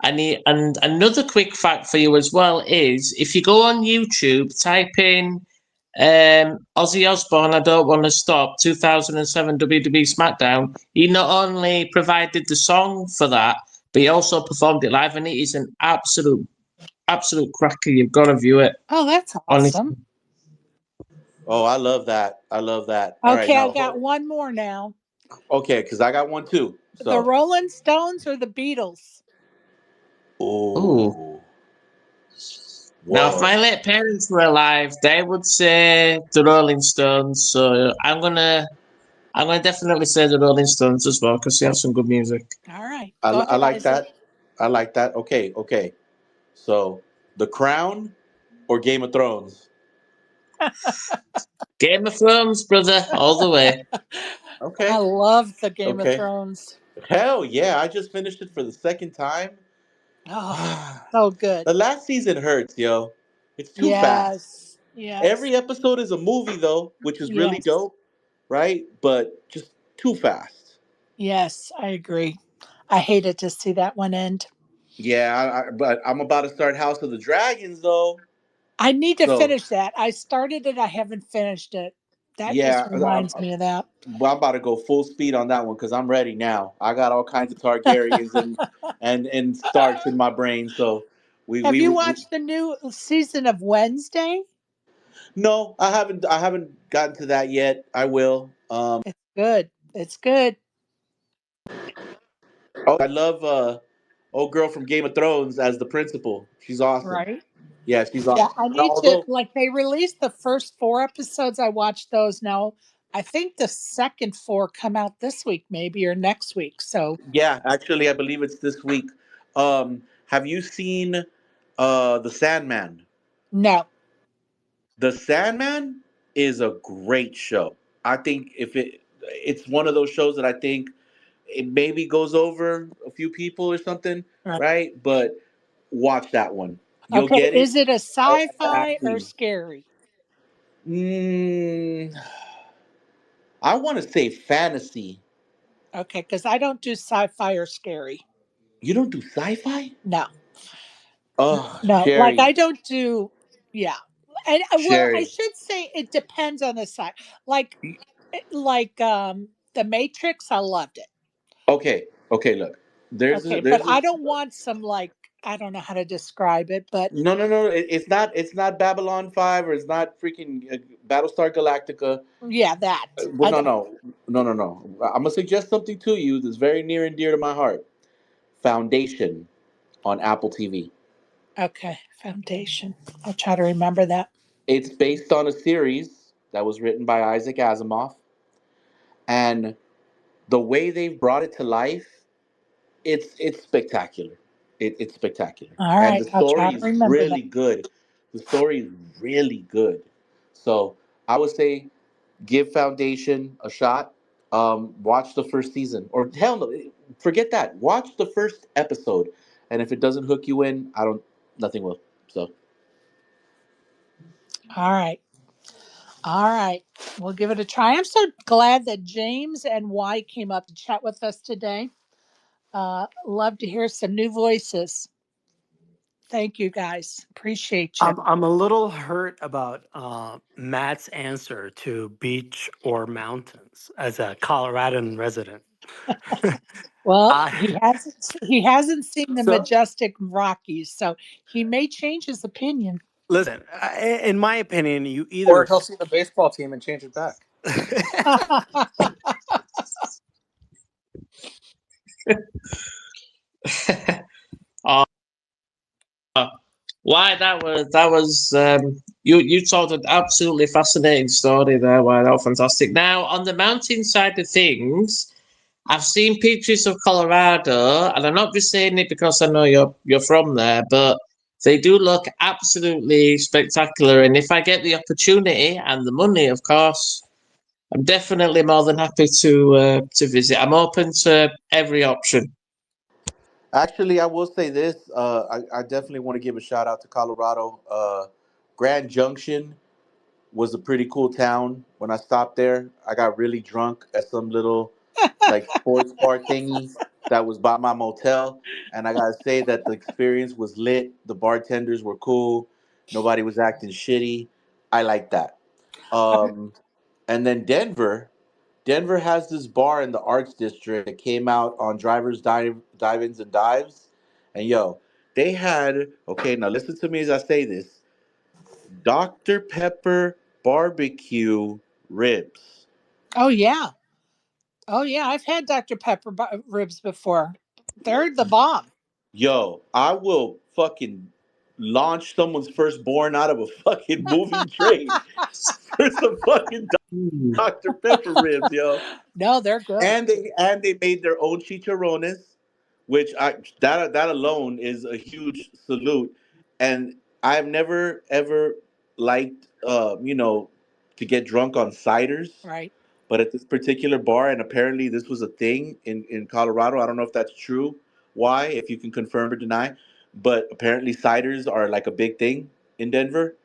And another quick fact for you as well is if you go on YouTube, type in Ozzy Osbourne, I Don't Want to Stop, 2007 WWE SmackDown, he not only provided the song for that, but he also performed it live, and it is an absolute cracker. You've got to view it. Oh, that's Honestly. awesome. Oh, I love that. I love that. All right, Okay, I now, got one more now. okay, because I got one too. The So, Rolling Stones or the Beatles? Ooh. oh, Now, if whoa. my late parents were alive, they would say the Rolling Stones. So I'm gonna definitely say the Rolling Stones as well because they have some good music. All right. I, Go I ahead, like Isaac. that. I like that. Okay, okay. So, The Crown or Game of Thrones? Game of Thrones, brother, all the way. I Okay, love the Game of okay. Thrones. Hell yeah, I just finished it for the second time. Oh, so good. The last season hurts, yo. It's too fast. Yes. Yes. Every episode is a movie, though, which is really Yes. dope, right? But just too fast. Yes, I agree. I hated to see that one end. Yeah, but I'm about to start House of the Dragons, though. I need to So, finish that. I started it, I haven't finished it. That just yeah, reminds me of that. well, I'm about to go full speed on that one because I'm ready now. I got all kinds of Targaryens and Starks in my brain. So Have you we watched the new season of Wednesday? no, I haven't gotten to that yet. I will. It's good. It's good. Oh, I love old girl from Game of Thrones as the principal. She's awesome. Right? Yeah, she's Yeah, awesome. I need to, Although, like, they released the first four episodes. I watched those. Now, I think the second four come out this week, maybe, or next week. So, yeah, actually, I believe it's this week. Have you seen The Sandman? no. The Sandman is a great show. I think if it's one of those shows that I think it maybe goes over a few people or something, Right. right? But watch that one. You'll Okay. get it. Is it a sci fi or Actually, scary? mm, I want to say fantasy. Okay. Because I don't do sci fi or scary. You don't do sci-fi? No. Oh, No. Like, I Sherry, don't do, yeah. And well, I Sherry. should say it depends on the side. Like, the Matrix, I loved it. Okay, okay. Look, Okay. But there's I this. don't want some, like, I don't know how to describe it, but No, no, no. It's not Babylon 5 or it's not freaking Battlestar Galactica. yeah, that. Well, I no, don't. no, no, no, no. I'm gonna suggest something to you that's very near and dear to my heart. Foundation on Apple TV. Okay, Foundation. I'll try to remember that. It's based on a series that was written by Isaac Asimov, and the way they've brought it to life, it's spectacular. It's spectacular, All and right, the I'll try story to is remember that. really good. The story is really good. So I would say give Foundation a shot. Watch the first season, or hell no, forget that. Watch the first episode, and if it doesn't hook you in, I don't, nothing will. So All right. All right. We'll give it a try. I'm so glad that James and Y came up to chat with us today. Love to hear some new voices. Thank you guys. Appreciate you. I'm a little hurt about Matt's answer to beach or mountains as a Coloradan resident. Well, I he hasn't seen the so majestic Rockies, so he may change his opinion. listen. In my opinion, you Or either he'll see the baseball team and change it back. Oh, why that was you told an absolutely fascinating story there. Why that was fantastic. Now on the mountain side of things, I've seen pictures of Colorado, and I'm not just saying it because I know you're from there, but they do look absolutely spectacular. And if I get the opportunity and the money, of course, I'm definitely more than happy to visit. I'm open to every option. Actually, I will say this. I definitely want to give a shout out to Colorado. Grand Junction was a pretty cool town. When I stopped there, I got really drunk at some little like sports bar thingy that was by my motel. And I gotta say that the experience was lit. The bartenders were cool. Nobody was acting shitty. I like that. Um, and then Denver has this bar in the Arts District that came out on Drivers Dive-ins and Dives. And yo, they had, okay, now listen to me as I say this, Dr. Pepper barbecue ribs. Oh yeah. Oh yeah. I've had Dr. Pepper ribs before. They're the bomb. Yo, I will fucking launch someone's firstborn out of a fucking moving train for some fucking Mm. Dr. Pepper ribs, yo. No, they're good. And they made their own chicharrones, which I that alone is a huge salute. And I've never ever liked to get drunk on ciders, Right. but at this particular bar, and apparently this was a thing in Colorado. I don't know if that's true. Why? If you can confirm or deny, but apparently ciders are like a big thing in Denver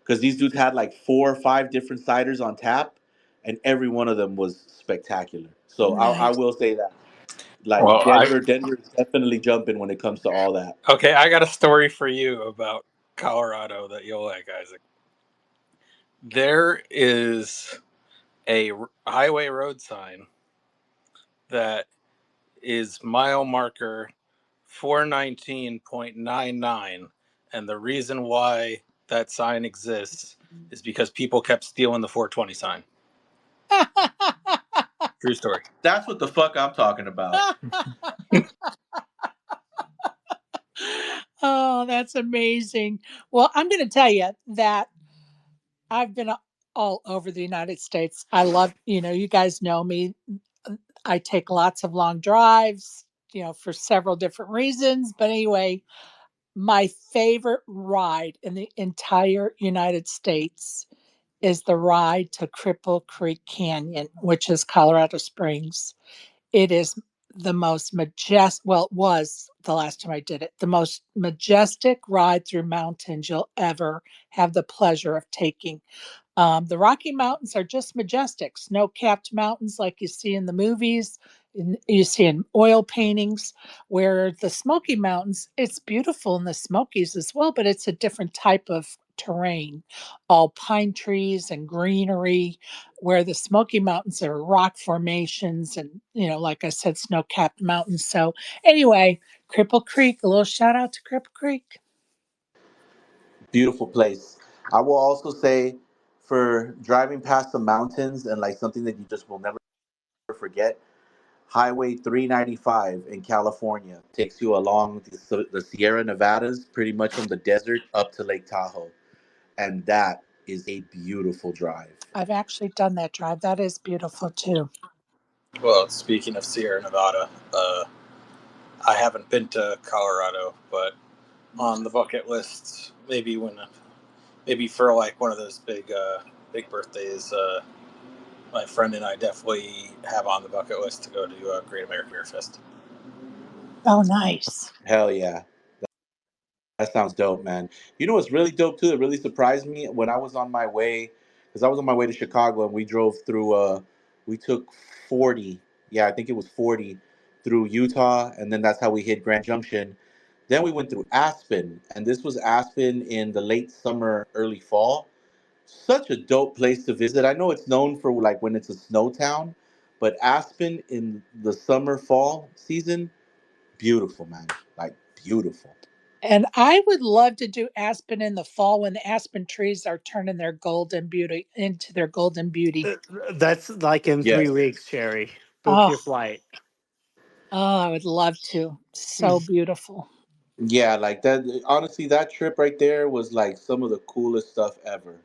because these dudes had like 4 or 5 different ciders on tap, and every one of them was spectacular. So I Nice. will say that, like Well, Denver is definitely jumping when it comes to all that. okay, I got a story for you about Colorado that you'll like, Isaac. There is a highway road sign that is mile marker 419.99, and the reason why that sign exists is because people kept stealing the 420 sign. True story. That's what the fuck I'm talking about. Oh, that's amazing. Well, I'm going to tell you that I've been all over the United States. I love, you guys know me. I take lots of long drives, for several different reasons. But anyway, my favorite ride in the entire United States is the ride to Cripple Creek Canyon, which is Colorado Springs. It is the most majestic, well, it was the last time I did it, the most majestic ride through mountains you'll ever have the pleasure of taking. The Rocky Mountains are just majestic, snow capped mountains like you see in the movies, you see in oil paintings. Where the Smoky Mountains, it's beautiful in the Smokies as well, but it's a different type of terrain, all pine trees and greenery. Where the Smoky Mountains are rock formations and, like I said, snow capped mountains. So, anyway, Cripple Creek, a little shout out to Cripple Creek. Beautiful place. I will also say, for driving past the mountains and like something that you just will never forget, Highway 395 in California takes you along the Sierra Nevadas, pretty much from the desert up to Lake Tahoe. And that is a beautiful drive. I've actually done that drive. That is beautiful too. Well, speaking of Sierra Nevada, I haven't been to Colorado, but on the bucket list, maybe for like one of those big birthdays, my friend and I definitely have on the bucket list to go to Great American Beer Fest. Oh, nice. Hell yeah. That sounds dope, man. You know what's really dope too? It really surprised me when I was on my way, because I was on my way to Chicago and we drove through. We took 40. Yeah, I think it was 40 through Utah, and then that's how we hit Grand Junction. Then we went through Aspen, and this was Aspen in the late summer, early fall. Such a dope place to visit. I know it's known for like when it's a snow town, but Aspen in the summer, fall season, beautiful, man. Like beautiful. And I would love to do Aspen in the fall when the aspen trees are turning their golden beauty into their golden beauty. That's like in Yes. 3 weeks, Sherry. Book Oh, your flight. Oh, I would love to. So beautiful. Yeah, like that. Honestly, that trip right there was like some of the coolest stuff ever.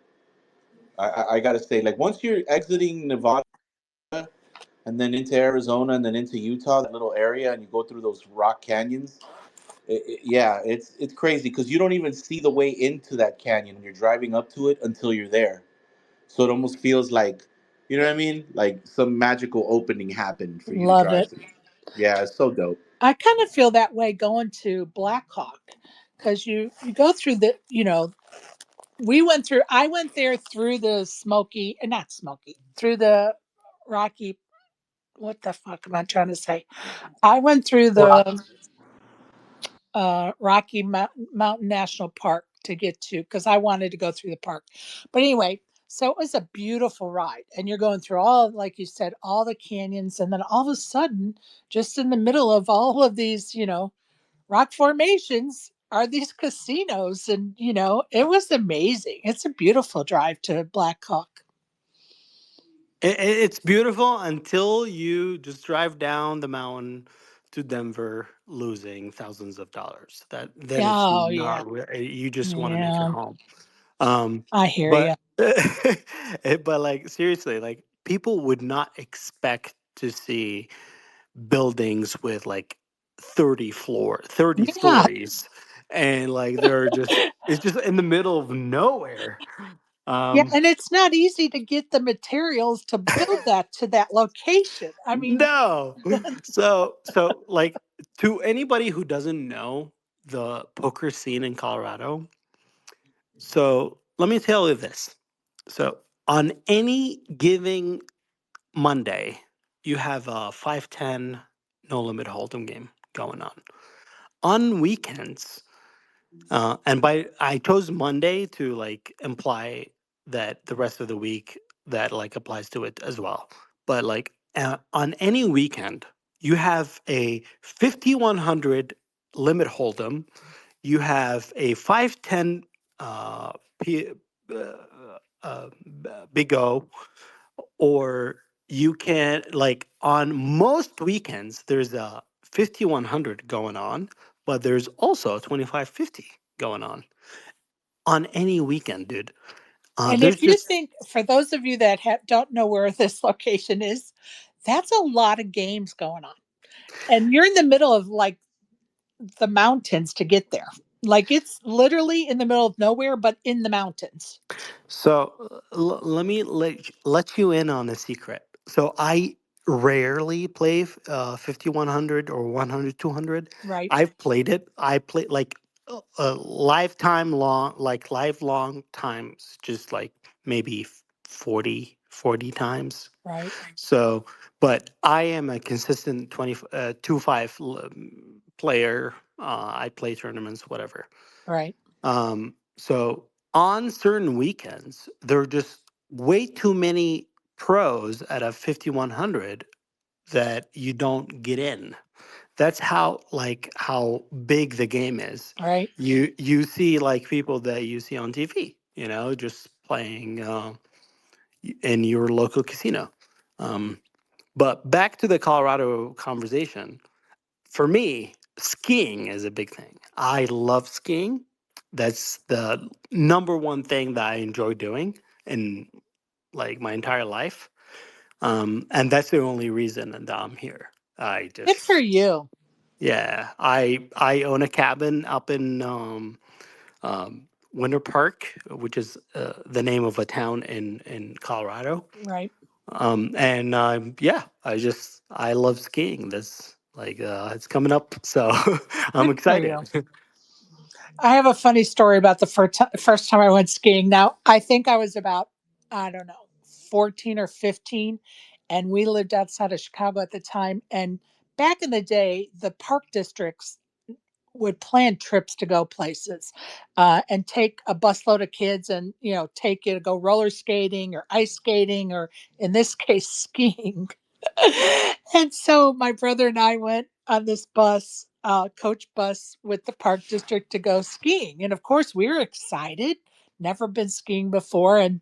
I gotta say, like once you're exiting Nevada and then into Arizona and then into Utah, that little area, and you go through those rock canyons. Yeah, it's crazy because you don't even see the way into that canyon when you're driving up to it until you're there. So it almost feels like, you know what I mean? Like some magical opening happened for you to Love drive it. through. Yeah, it's so dope. I kind of feel that way going to Blackhawk because you go through the, I went there through the not Smoky, through the Rocky, what the fuck am I trying to say? I went through the Rocky Mountain National Park to get to because I wanted to go through the park. But anyway, so it was a beautiful ride. And you're going through all, like you said, all the canyons. And then all of a sudden, just in the middle of all of these, rock formations are these casinos. And, it was amazing. It's a beautiful drive to Black Hawk. It's beautiful until you just drive down the mountain to Denver, losing thousands of dollars. That then it's Oh, yeah. not. You just want to make it Yeah. home. Um, I hear you. but but like seriously, like people would not expect to see buildings with like 30 Yeah. stories, and like they're just it's just in the middle of nowhere. Yeah, Um, and it's not easy to get the materials to build that to that location. I mean, No. So like to anybody who doesn't know the poker scene in Colorado, so let me tell you this. So on any given Monday, you have a 5-10 no limit hold'em game going on. On weekends, and by I chose Monday to like imply that the rest of the week that like applies to it as well. But like on any weekend, you have a 5100 limit hold'em. You have a 510 P, big O, or you can like on most weekends there's a 5100 going on, but there's also a 2550 going on any weekend, dude. and There's if you just think, for those of you that don't know where this location is, that's a lot of games going on. And you're in the middle of like the mountains to get there. Like it's literally in the middle of nowhere, but in the mountains. so let me let you in on a secret. So I rarely play 5100 or 100 200. Right, I've played it. I play like a lifetime long, like lifelong times, just like maybe 40 times. right, So, but I am a consistent 2-5 player. I play tournaments, whatever. right. So on certain weekends, there are just way too many pros at a 5100 that you don't get in. That's how big the game is. Right. You see like people that you see on TV, just playing in your local casino. Um, but back to the Colorado conversation. For me, skiing is a big thing. I love skiing. That's the number one thing that I enjoy doing in like my entire life. And that's the only reason that I'm here. I Good for just you. yeah, I own a cabin up in Winter Park, which is the name of a town in Colorado. Right. And yeah, I love skiing. This like it's coming up, so I'm Good for excited. you. I have a funny story about the first time I went skiing. Now, I think I was about, I don't know, 14 or 15, and we lived outside of Chicago at the time. And back in the day, the park districts would plan trips to go places and take a busload of kids and, take you to go roller skating or ice skating or, in this case, skiing. And so my brother and I went on this bus, coach bus with the park district to go skiing. And of course, we were excited, never been skiing before. And,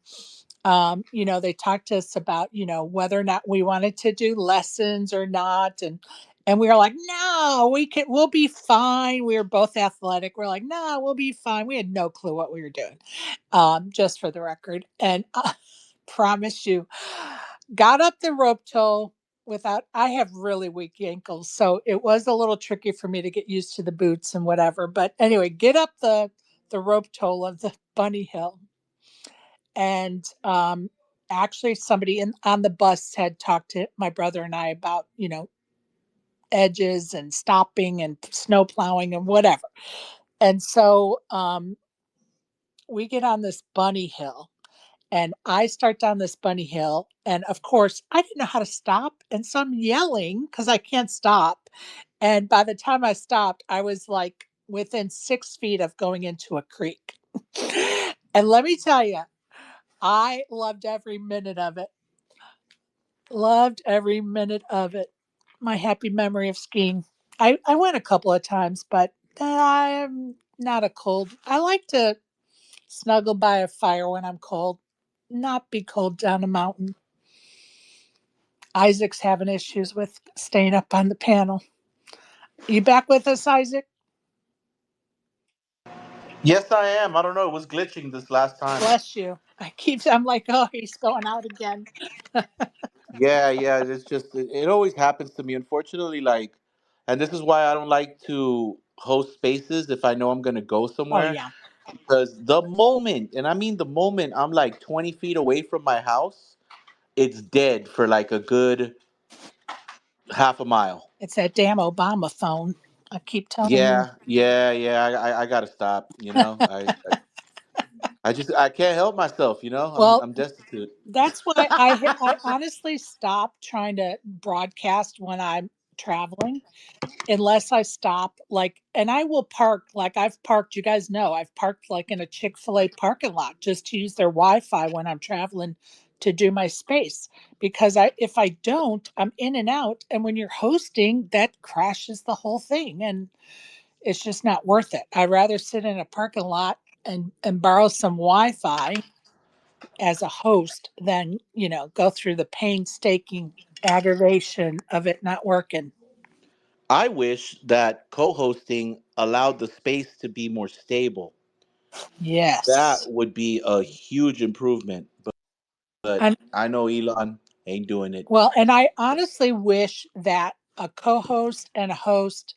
they talked to us about, whether or not we wanted to do lessons or not. And And we were like, no, we'll be fine. We were both athletic. We're like, no, we'll be fine. We had no clue what we were doing, just for the record. And promise you, got up the rope toll without, I have really weak ankles. So it was a little tricky for me to get used to the boots and whatever. But anyway, get up the rope toll of the bunny hill. And actually somebody on the bus had talked to my brother and I about, edges and stopping and snow plowing and whatever. And so we get on this bunny hill and I start down this bunny hill. And of course, I didn't know how to stop. And so I'm yelling because I can't stop. And by the time I stopped, I was like within 6 feet of going into a creek. And let me tell you, I loved every minute of it. Loved every minute of it. My happy memory of skiing. I went a couple of times, but I'm not a cold. I like to snuggle by a fire when I'm cold, not be cold down a mountain. Isaac's having issues with staying up on the panel. You back with us, Isaac? Yes, I am. I don't know. It was glitching this last time. Bless you. I'm like, oh, he's going out again. Yeah, yeah. It's just it always happens to me. Unfortunately, and this is why I don't like to host spaces if I know I'm gonna go Oh, somewhere. yeah. Because the moment, and I mean the moment, I'm like 20 feet away from my house, it's dead for like a good half a mile. It's that damn Obama phone. I keep telling you. Yeah, yeah, yeah. I gotta stop. I can't help myself. Well, I'm destitute. that's why I honestly stopped trying to broadcast when I'm traveling unless I stop and I will park like I've parked, you guys know, I've parked like in a Chick-fil-A parking lot just to use their Wi-Fi when I'm traveling to do my space because if I don't, I'm in and out, and when you're hosting, that crashes the whole thing and it's just not worth it. I'd rather sit in a parking lot and borrow some Wi-Fi as a host than go through the painstaking aggravation of it not working. I wish that co-hosting allowed the space to be more stable. Yes. That would be a huge improvement. But And I know Elon ain't doing it. well, and I honestly wish that a co-host and a host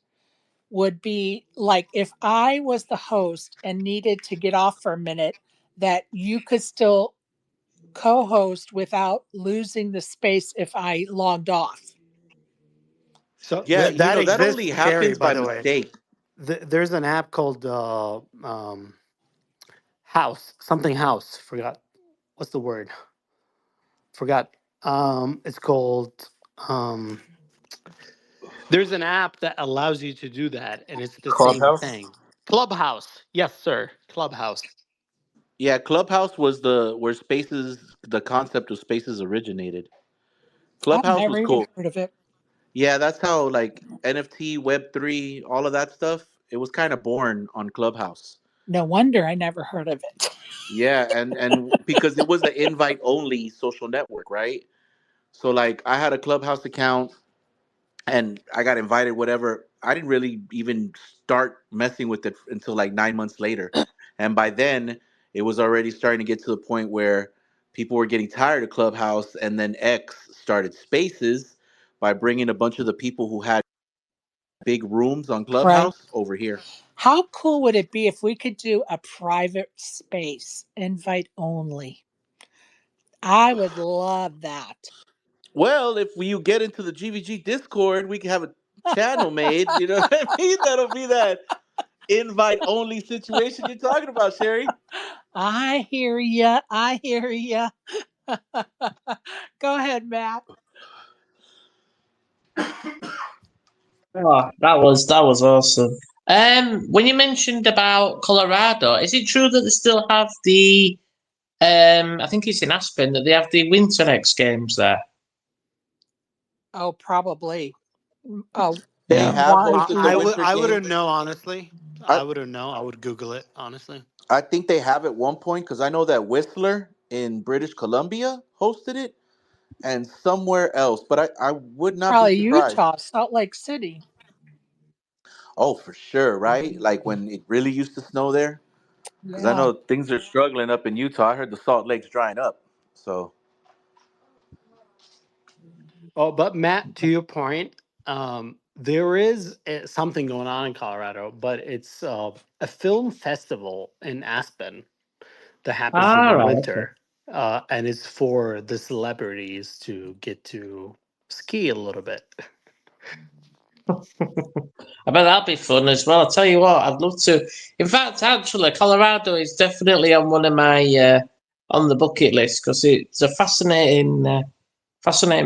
would be like if I was the host and needed to get off for a minute, that you could still co-host without losing the space if I logged off. So Yeah, that that exists, only Sherry. happens By by the way, mistake. there's an app called House something House. Forgot what's the word. Forgot. It's called. Um, there's an app that allows you to do that, and it's the same Clubhouse. thing. Clubhouse. Yes, sir. Clubhouse. Yeah, Clubhouse was the concept of spaces originated. I've Clubhouse never was even cool. heard of it. Yeah, that's how like NFT, Web3, all of that stuff, it was kind of born on Clubhouse. No wonder I never heard of it. Yeah, and because it was an invite only social network, right? So like I had a Clubhouse account and I got invited, whatever. I didn't really even start messing with it until like 9 months later. And by then, it was already starting to get to the point where people were getting tired of Clubhouse. And then X started Spaces by bringing a bunch of the people who had big rooms on Right. Clubhouse over here. How cool would it be if we could do a private space, invite only? I would love that. Well, if you get into the GVG Discord, we can have a channel made. You know what I mean? That'll be that invite only situation you're talking about, Sherry. I hear ya. I hear ya. Go ahead, Matt. Oh, that was awesome. When you mentioned about Colorado, is it true that they still have the I think it's in Aspen that they have the Winter X Games there? Oh, probably. Oh, They Yeah. have one, hosted the two. Winter I Games. wouldn't know honestly. I, I wouldn't know. I would Google it honestly. I think they have at one point because I know that Whistler in British Columbia hosted it. and somewhere else, but I would not be Probably surprised. Utah, Salt Lake City. Oh, for sure, right? Like when it really used to snow there, because I Yeah. know things are struggling up in Utah. I heard the Salt Lake's drying up. So Oh, but Matt, to your point, there is something going on in Colorado, but it's a film festival in Aspen that happens in Ah, the right. Okay. winter, and it's for the celebrities to get to ski a little bit. I bet that'll be fun as well. I'll tell you what, I'd love to. In fact, actually, Colorado is definitely on one of my on the bucket list because it's a fascinating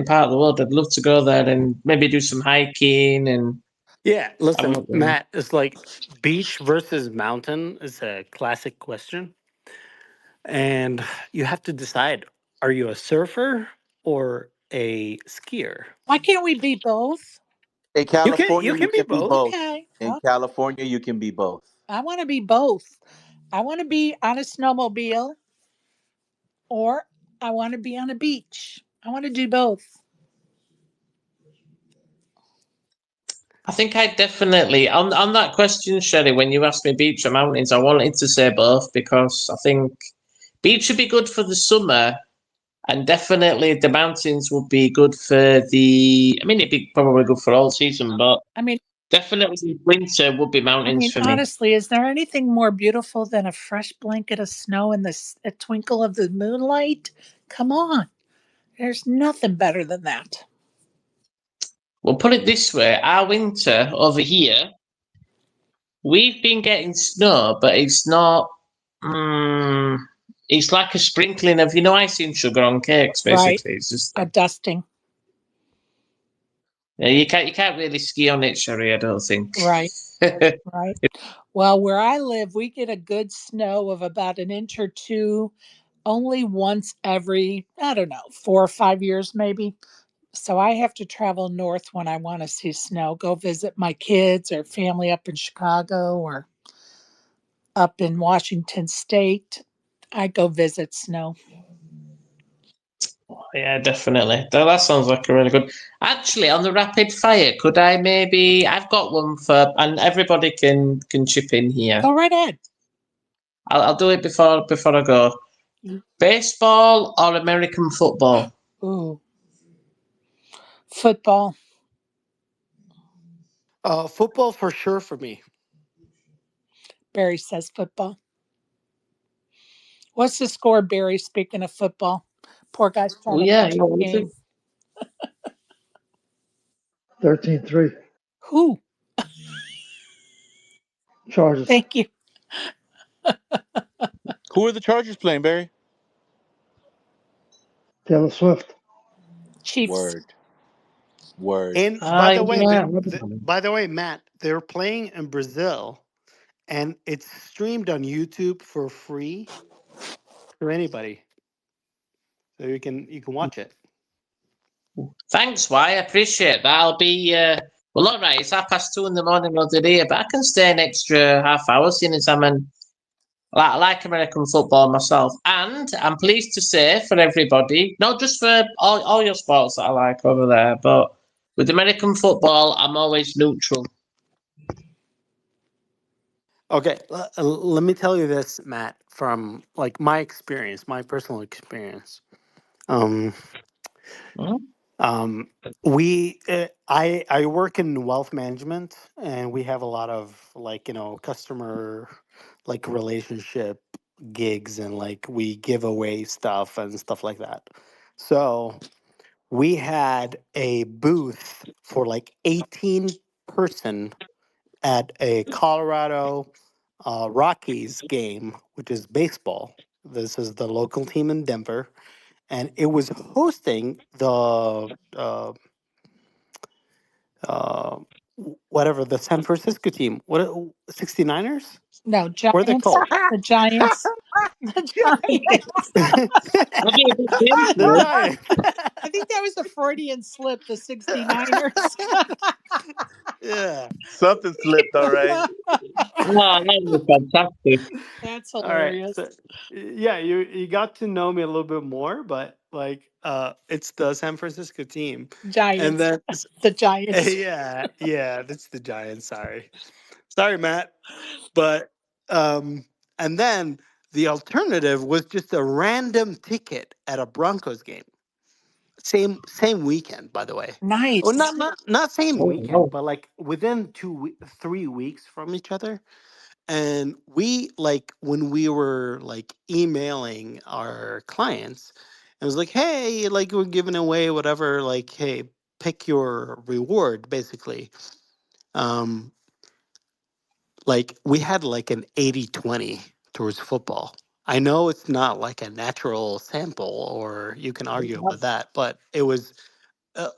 part of the world. I'd love to go there and maybe do some hiking and Yeah, have a listen, look around. Matt, it's like beach versus mountain is a classic question. And you have to decide, are you a surfer or a skier? Why can't we be both? in You can California, you you can be can be both. both. Okay. In California, you can be both. I want to be both. I want to be on a snowmobile or I want to be on a beach. I want to do both. I think I definitely on that question, Sherry. When you asked me beach or mountains, I wanted to say both because I think beach would be good for the summer, and definitely the mountains would be good for the. I mean, it'd be probably good for all season, but I mean, definitely winter would be mountains for me. honestly, is there anything more beautiful than a fresh blanket of snow in a twinkle of the moonlight? Come on. There's nothing better than that. We'll put it this way: our winter over here, we've been getting snow, but it's not. It's like a sprinkling of icing sugar on cakes. Right. Basically, it's just A dusting. yeah, you can't really ski on it, Sherry. I don't think. Right. Right. Well, where I live, we get a good snow of about an inch or two only once every, I don't know, 4 or 5 years maybe. So I have to travel north when I want to see snow, go visit my kids or family up in Chicago or up in Washington State. I go visit snow. Yeah, definitely. That sounds like a really good. Actually, on the rapid fire, could I maybe? I've got one for, and everybody can chip in here. Go right ahead. I'll do it before I go. Baseball or American football? Ooh, football. Football for sure for me. Barry says football. What's the score, Barry? Speaking of football, poor guy's Oh trying to yeah, watch what the was it? game. 13-3. Who? Chargers. Thank you. Who are the Chargers playing, Barry? Taylor Swift. Chiefs. Word, word. And Ah, yeah. by the way, Matt, they're playing in Brazil, and it's streamed on YouTube for free for anybody, so you can watch it. Thanks, Y. I appreciate that. I'll be. Well, all right. It's 2:30 in the morning over here, but I can stay an extra half hour seeing as I like American football myself, and I'm pleased to say for everybody, not just for all your sports that I like over there, but with American football, I'm always neutral. Okay, let me tell you this, Matt, from like my experience, my personal experience. Um, Hmm? um, I work in wealth management, and we have a lot of like customer like relationship gigs, and like we give away stuff and stuff like that. So we had a booth for like 18 person at a Colorado Rockies game, which is baseball. This is the local team in Denver, and it was hosting the uh, whatever the San Francisco team. What 69ers? No, What are they Giants. called? The Giants. Giants. The Giants. I think that was a Freudian slip, the 69ers. Yeah. Something slipped, all right. Oh, that was fantastic. That's All right. hilarious. So yeah, you got to know me a little bit more, but like it's the San Francisco team. And Giants. then The Giants. yeah, that's the Giants. Sorry, Matt. But and then the alternative was just a random ticket at a Broncos game. Same weekend, by the way. Oh, Nice. not same Oh, weekend, wow. but like within 3 weeks from each other. And we like when we were like emailing our clients, it was like, hey, like we're giving away whatever, like, hey, pick your reward, basically. Um, like we had like an 80-20 towards football. I know it's not like a natural sample, or you can argue about that, but it was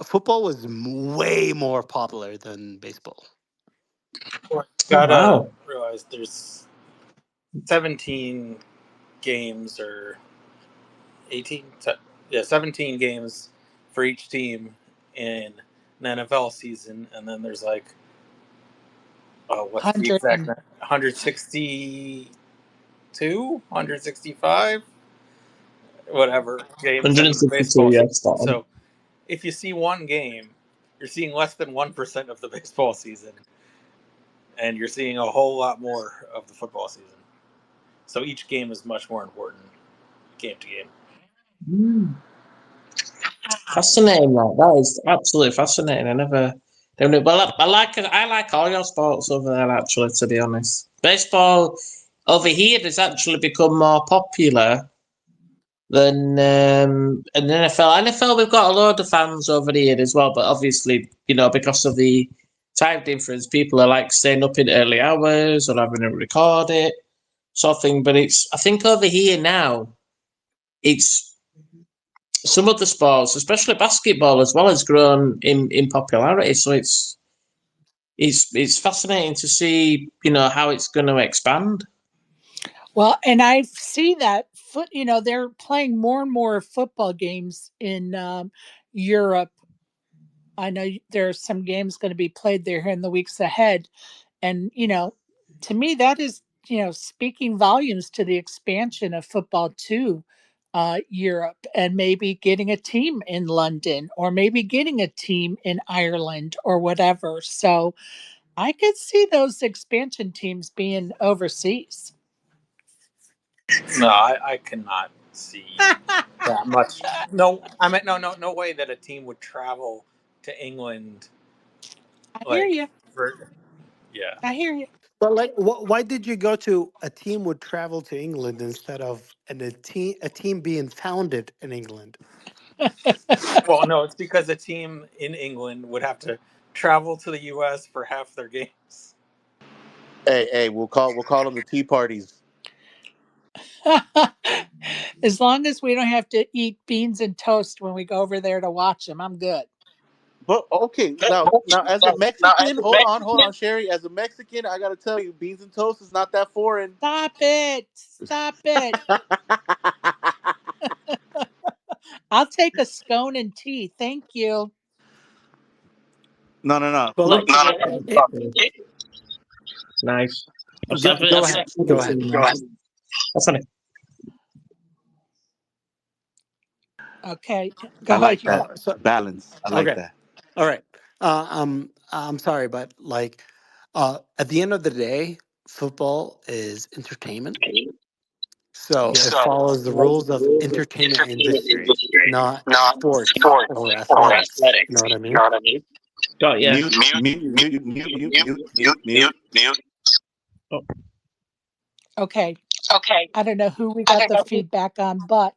football was way more popular than baseball. Well, you Oh, gotta wow. realize there's 17 games or 18, 17 games for each team in an NFL season, and then there's like, what's the 100 exact and 162, 165, whatever games in the 162, baseball yeah, season. spot on. So if you see one game, you're seeing less than 1% of the baseball season, and you're seeing a whole lot more of the football season. So each game is much more important, game to game. Mm. Fascinating, that is absolutely fascinating. I never. Well, I like all your sports over there. Actually, to be honest, baseball over here has actually become more popular than an NFL. NFL, we've got a load of fans over here as well, but obviously, because of the time difference, people are like staying up in early hours or having to record it, sort of thing. But I think over here now, it's some of the sports, especially basketball as well, has grown in popularity. So it's fascinating to see, how it's going to expand. Well, and I see that they're playing more and more football games in Europe. I know there are some games going to be played there in the weeks ahead. And, to me, that is, speaking volumes to the expansion of football to Europe, and maybe getting a team in London, or maybe getting a team in Ireland or whatever. So I could see those expansion teams being overseas. No, I cannot see that much. No, I mean, no way that a team would travel to England, I hear like, you. for, yeah. I hear you. But like, why did you go to a team would travel to England instead of a team being founded in England? Well, no, it's because a team in England would have to travel to the U.S. for half their games. Hey, we'll call them the tea parties. As long as we don't have to eat beans and toast when we go over there to watch them, I'm good. But okay, now as a Mexican, hold on, Sherry. As a Mexican, I gotta tell you, beans and toast is not that foreign. Stop it. Stop it. I'll take a scone and tea. Thank you. No. But No, like, nice. go ahead, go ahead. That's funny. Okay. I Go like ahead. that So balance. I like okay, that. all right. I'm sorry, but like, at the end of the day, football is entertainment. So it Yes. follows the rules of entertainment industry, not sports or athletics. You know what I mean? Got yeah. Mute. Oh, Okay. I don't know who we got the feedback on, but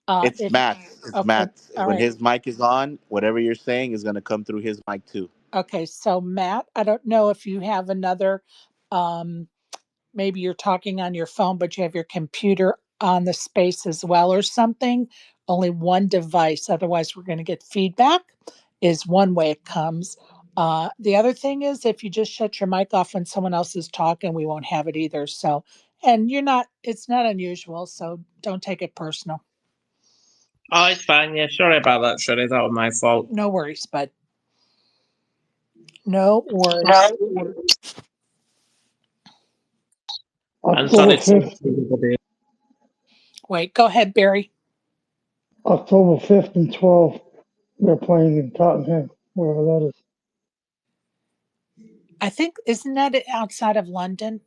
It's if Matt's. It's okay. Matt's. All When right. his mic is on, whatever you're saying is gonna come through his mic too. Okay. So Matt, I don't know if you have another um maybe you're talking on your phone, but you have your computer on the space as well or something. Only one device. Otherwise, we're going to get feedback, is one way it comes. The other thing is if you just shut your mic off when someone else is talking, we won't have it either. So And it's not unusual, so don't take it personal. Oh, it's fine. Yeah, sorry about that, Sherry. That was my fault. No worries, bud. No worries. And sorry October to 5th, everybody. Wait, go ahead, Barry. October 5th and 12th, they're playing in Tottenham, wherever that is. I think, isn't that outside of London?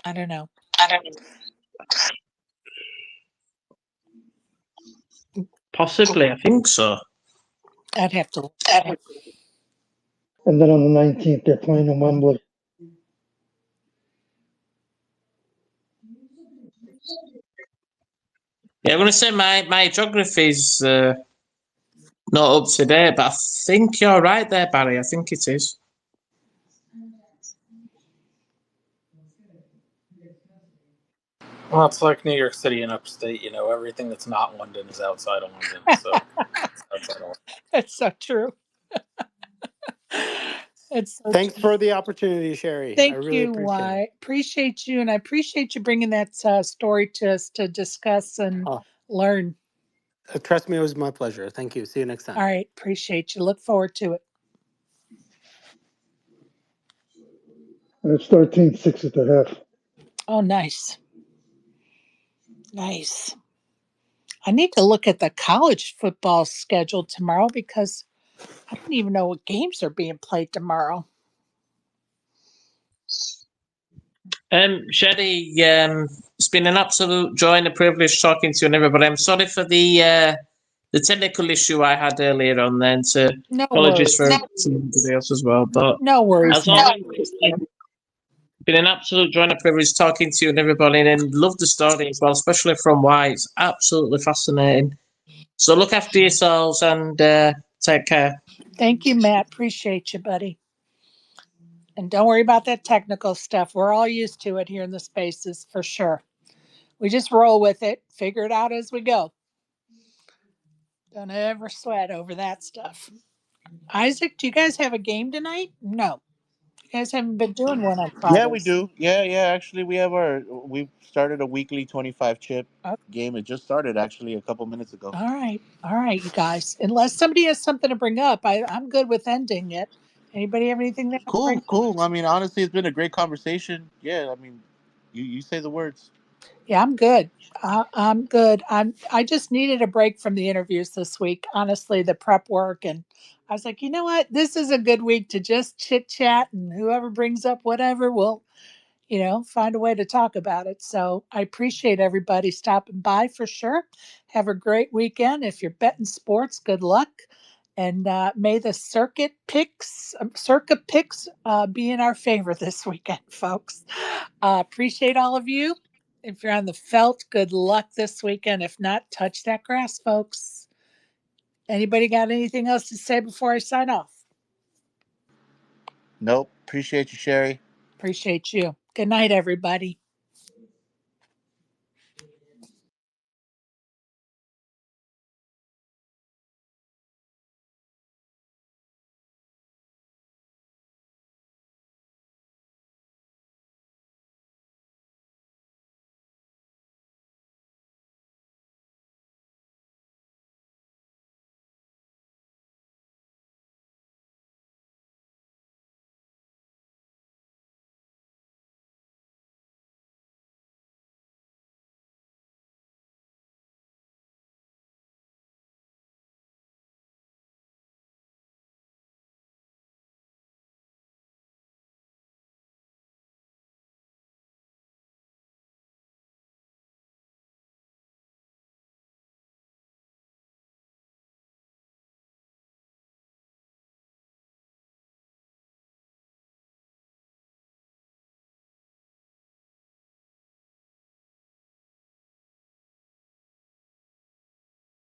I don't know. Possibly, I think so. I'd have to. And then on the 19th, they're playing in Wembley. Yeah, I'm going to say my geography's not up to date, but I think you're right there, Barry. I think it is. Well, it's like New York City and upstate. Everything that's not London is outside of London. So it's outside of London. It's so true. It's so Thanks true. for the opportunity, Sherry. I Thank really you, appreciate it. Appreciate you, and I appreciate you bringing that story to us to discuss and Oh, learn. trust me, it was my pleasure. Thank you. See you next time. All right, appreciate you. Look forward to it. And it's 13-6 at the half. Oh, nice. Nice. I need to look at the college football schedule tomorrow because I don't even know what games are being played tomorrow. Sherry, it's been an absolute joy and a privilege talking to you and everybody. I'm sorry for the technical issue I had earlier on. Then, so No apologies worries. for somebody else as well. But No worries, as Matt. always, it's been an absolute joy and a privilege talking to you and everybody, and love the story as well, especially from Why. It's absolutely fascinating. So look after yourselves and take care. Thank you, Matt. Appreciate you, buddy. And don't worry about that technical stuff. We're all used to it here in the spaces for sure. We just roll with it, figure it out as we go. Don't ever sweat over that stuff. Isaac, do you guys have a game tonight? No. You guys haven't been doing one on Yeah, we Fridays. do. Yeah. Actually, we've started a weekly 25 chip Oh, game. It just started actually a couple minutes ago. all right. All right, you guys. Unless somebody has something to bring up, I'm good with ending it. Anybody have anything they want to bring Cool, up? cool. I mean, honestly, it's been a great conversation. Yeah, I mean, you say the words. Yeah, I'm good. I'm good. I just needed a break from the interviews this week. Honestly, the prep work, and I was like, you know what? This is a good week to just chit chat, and whoever brings up whatever, will find a way to talk about it. So I appreciate everybody stopping by for sure. Have a great weekend. If you're betting sports, good luck. And may the Circa picks be in our favor this weekend, folks. Appreciate all of you. If you're on the felt, good luck this weekend. If not, touch that grass, folks. Anybody got anything else to say before I sign off? Nope. Appreciate you, Sherry. Appreciate you. Good night, everybody.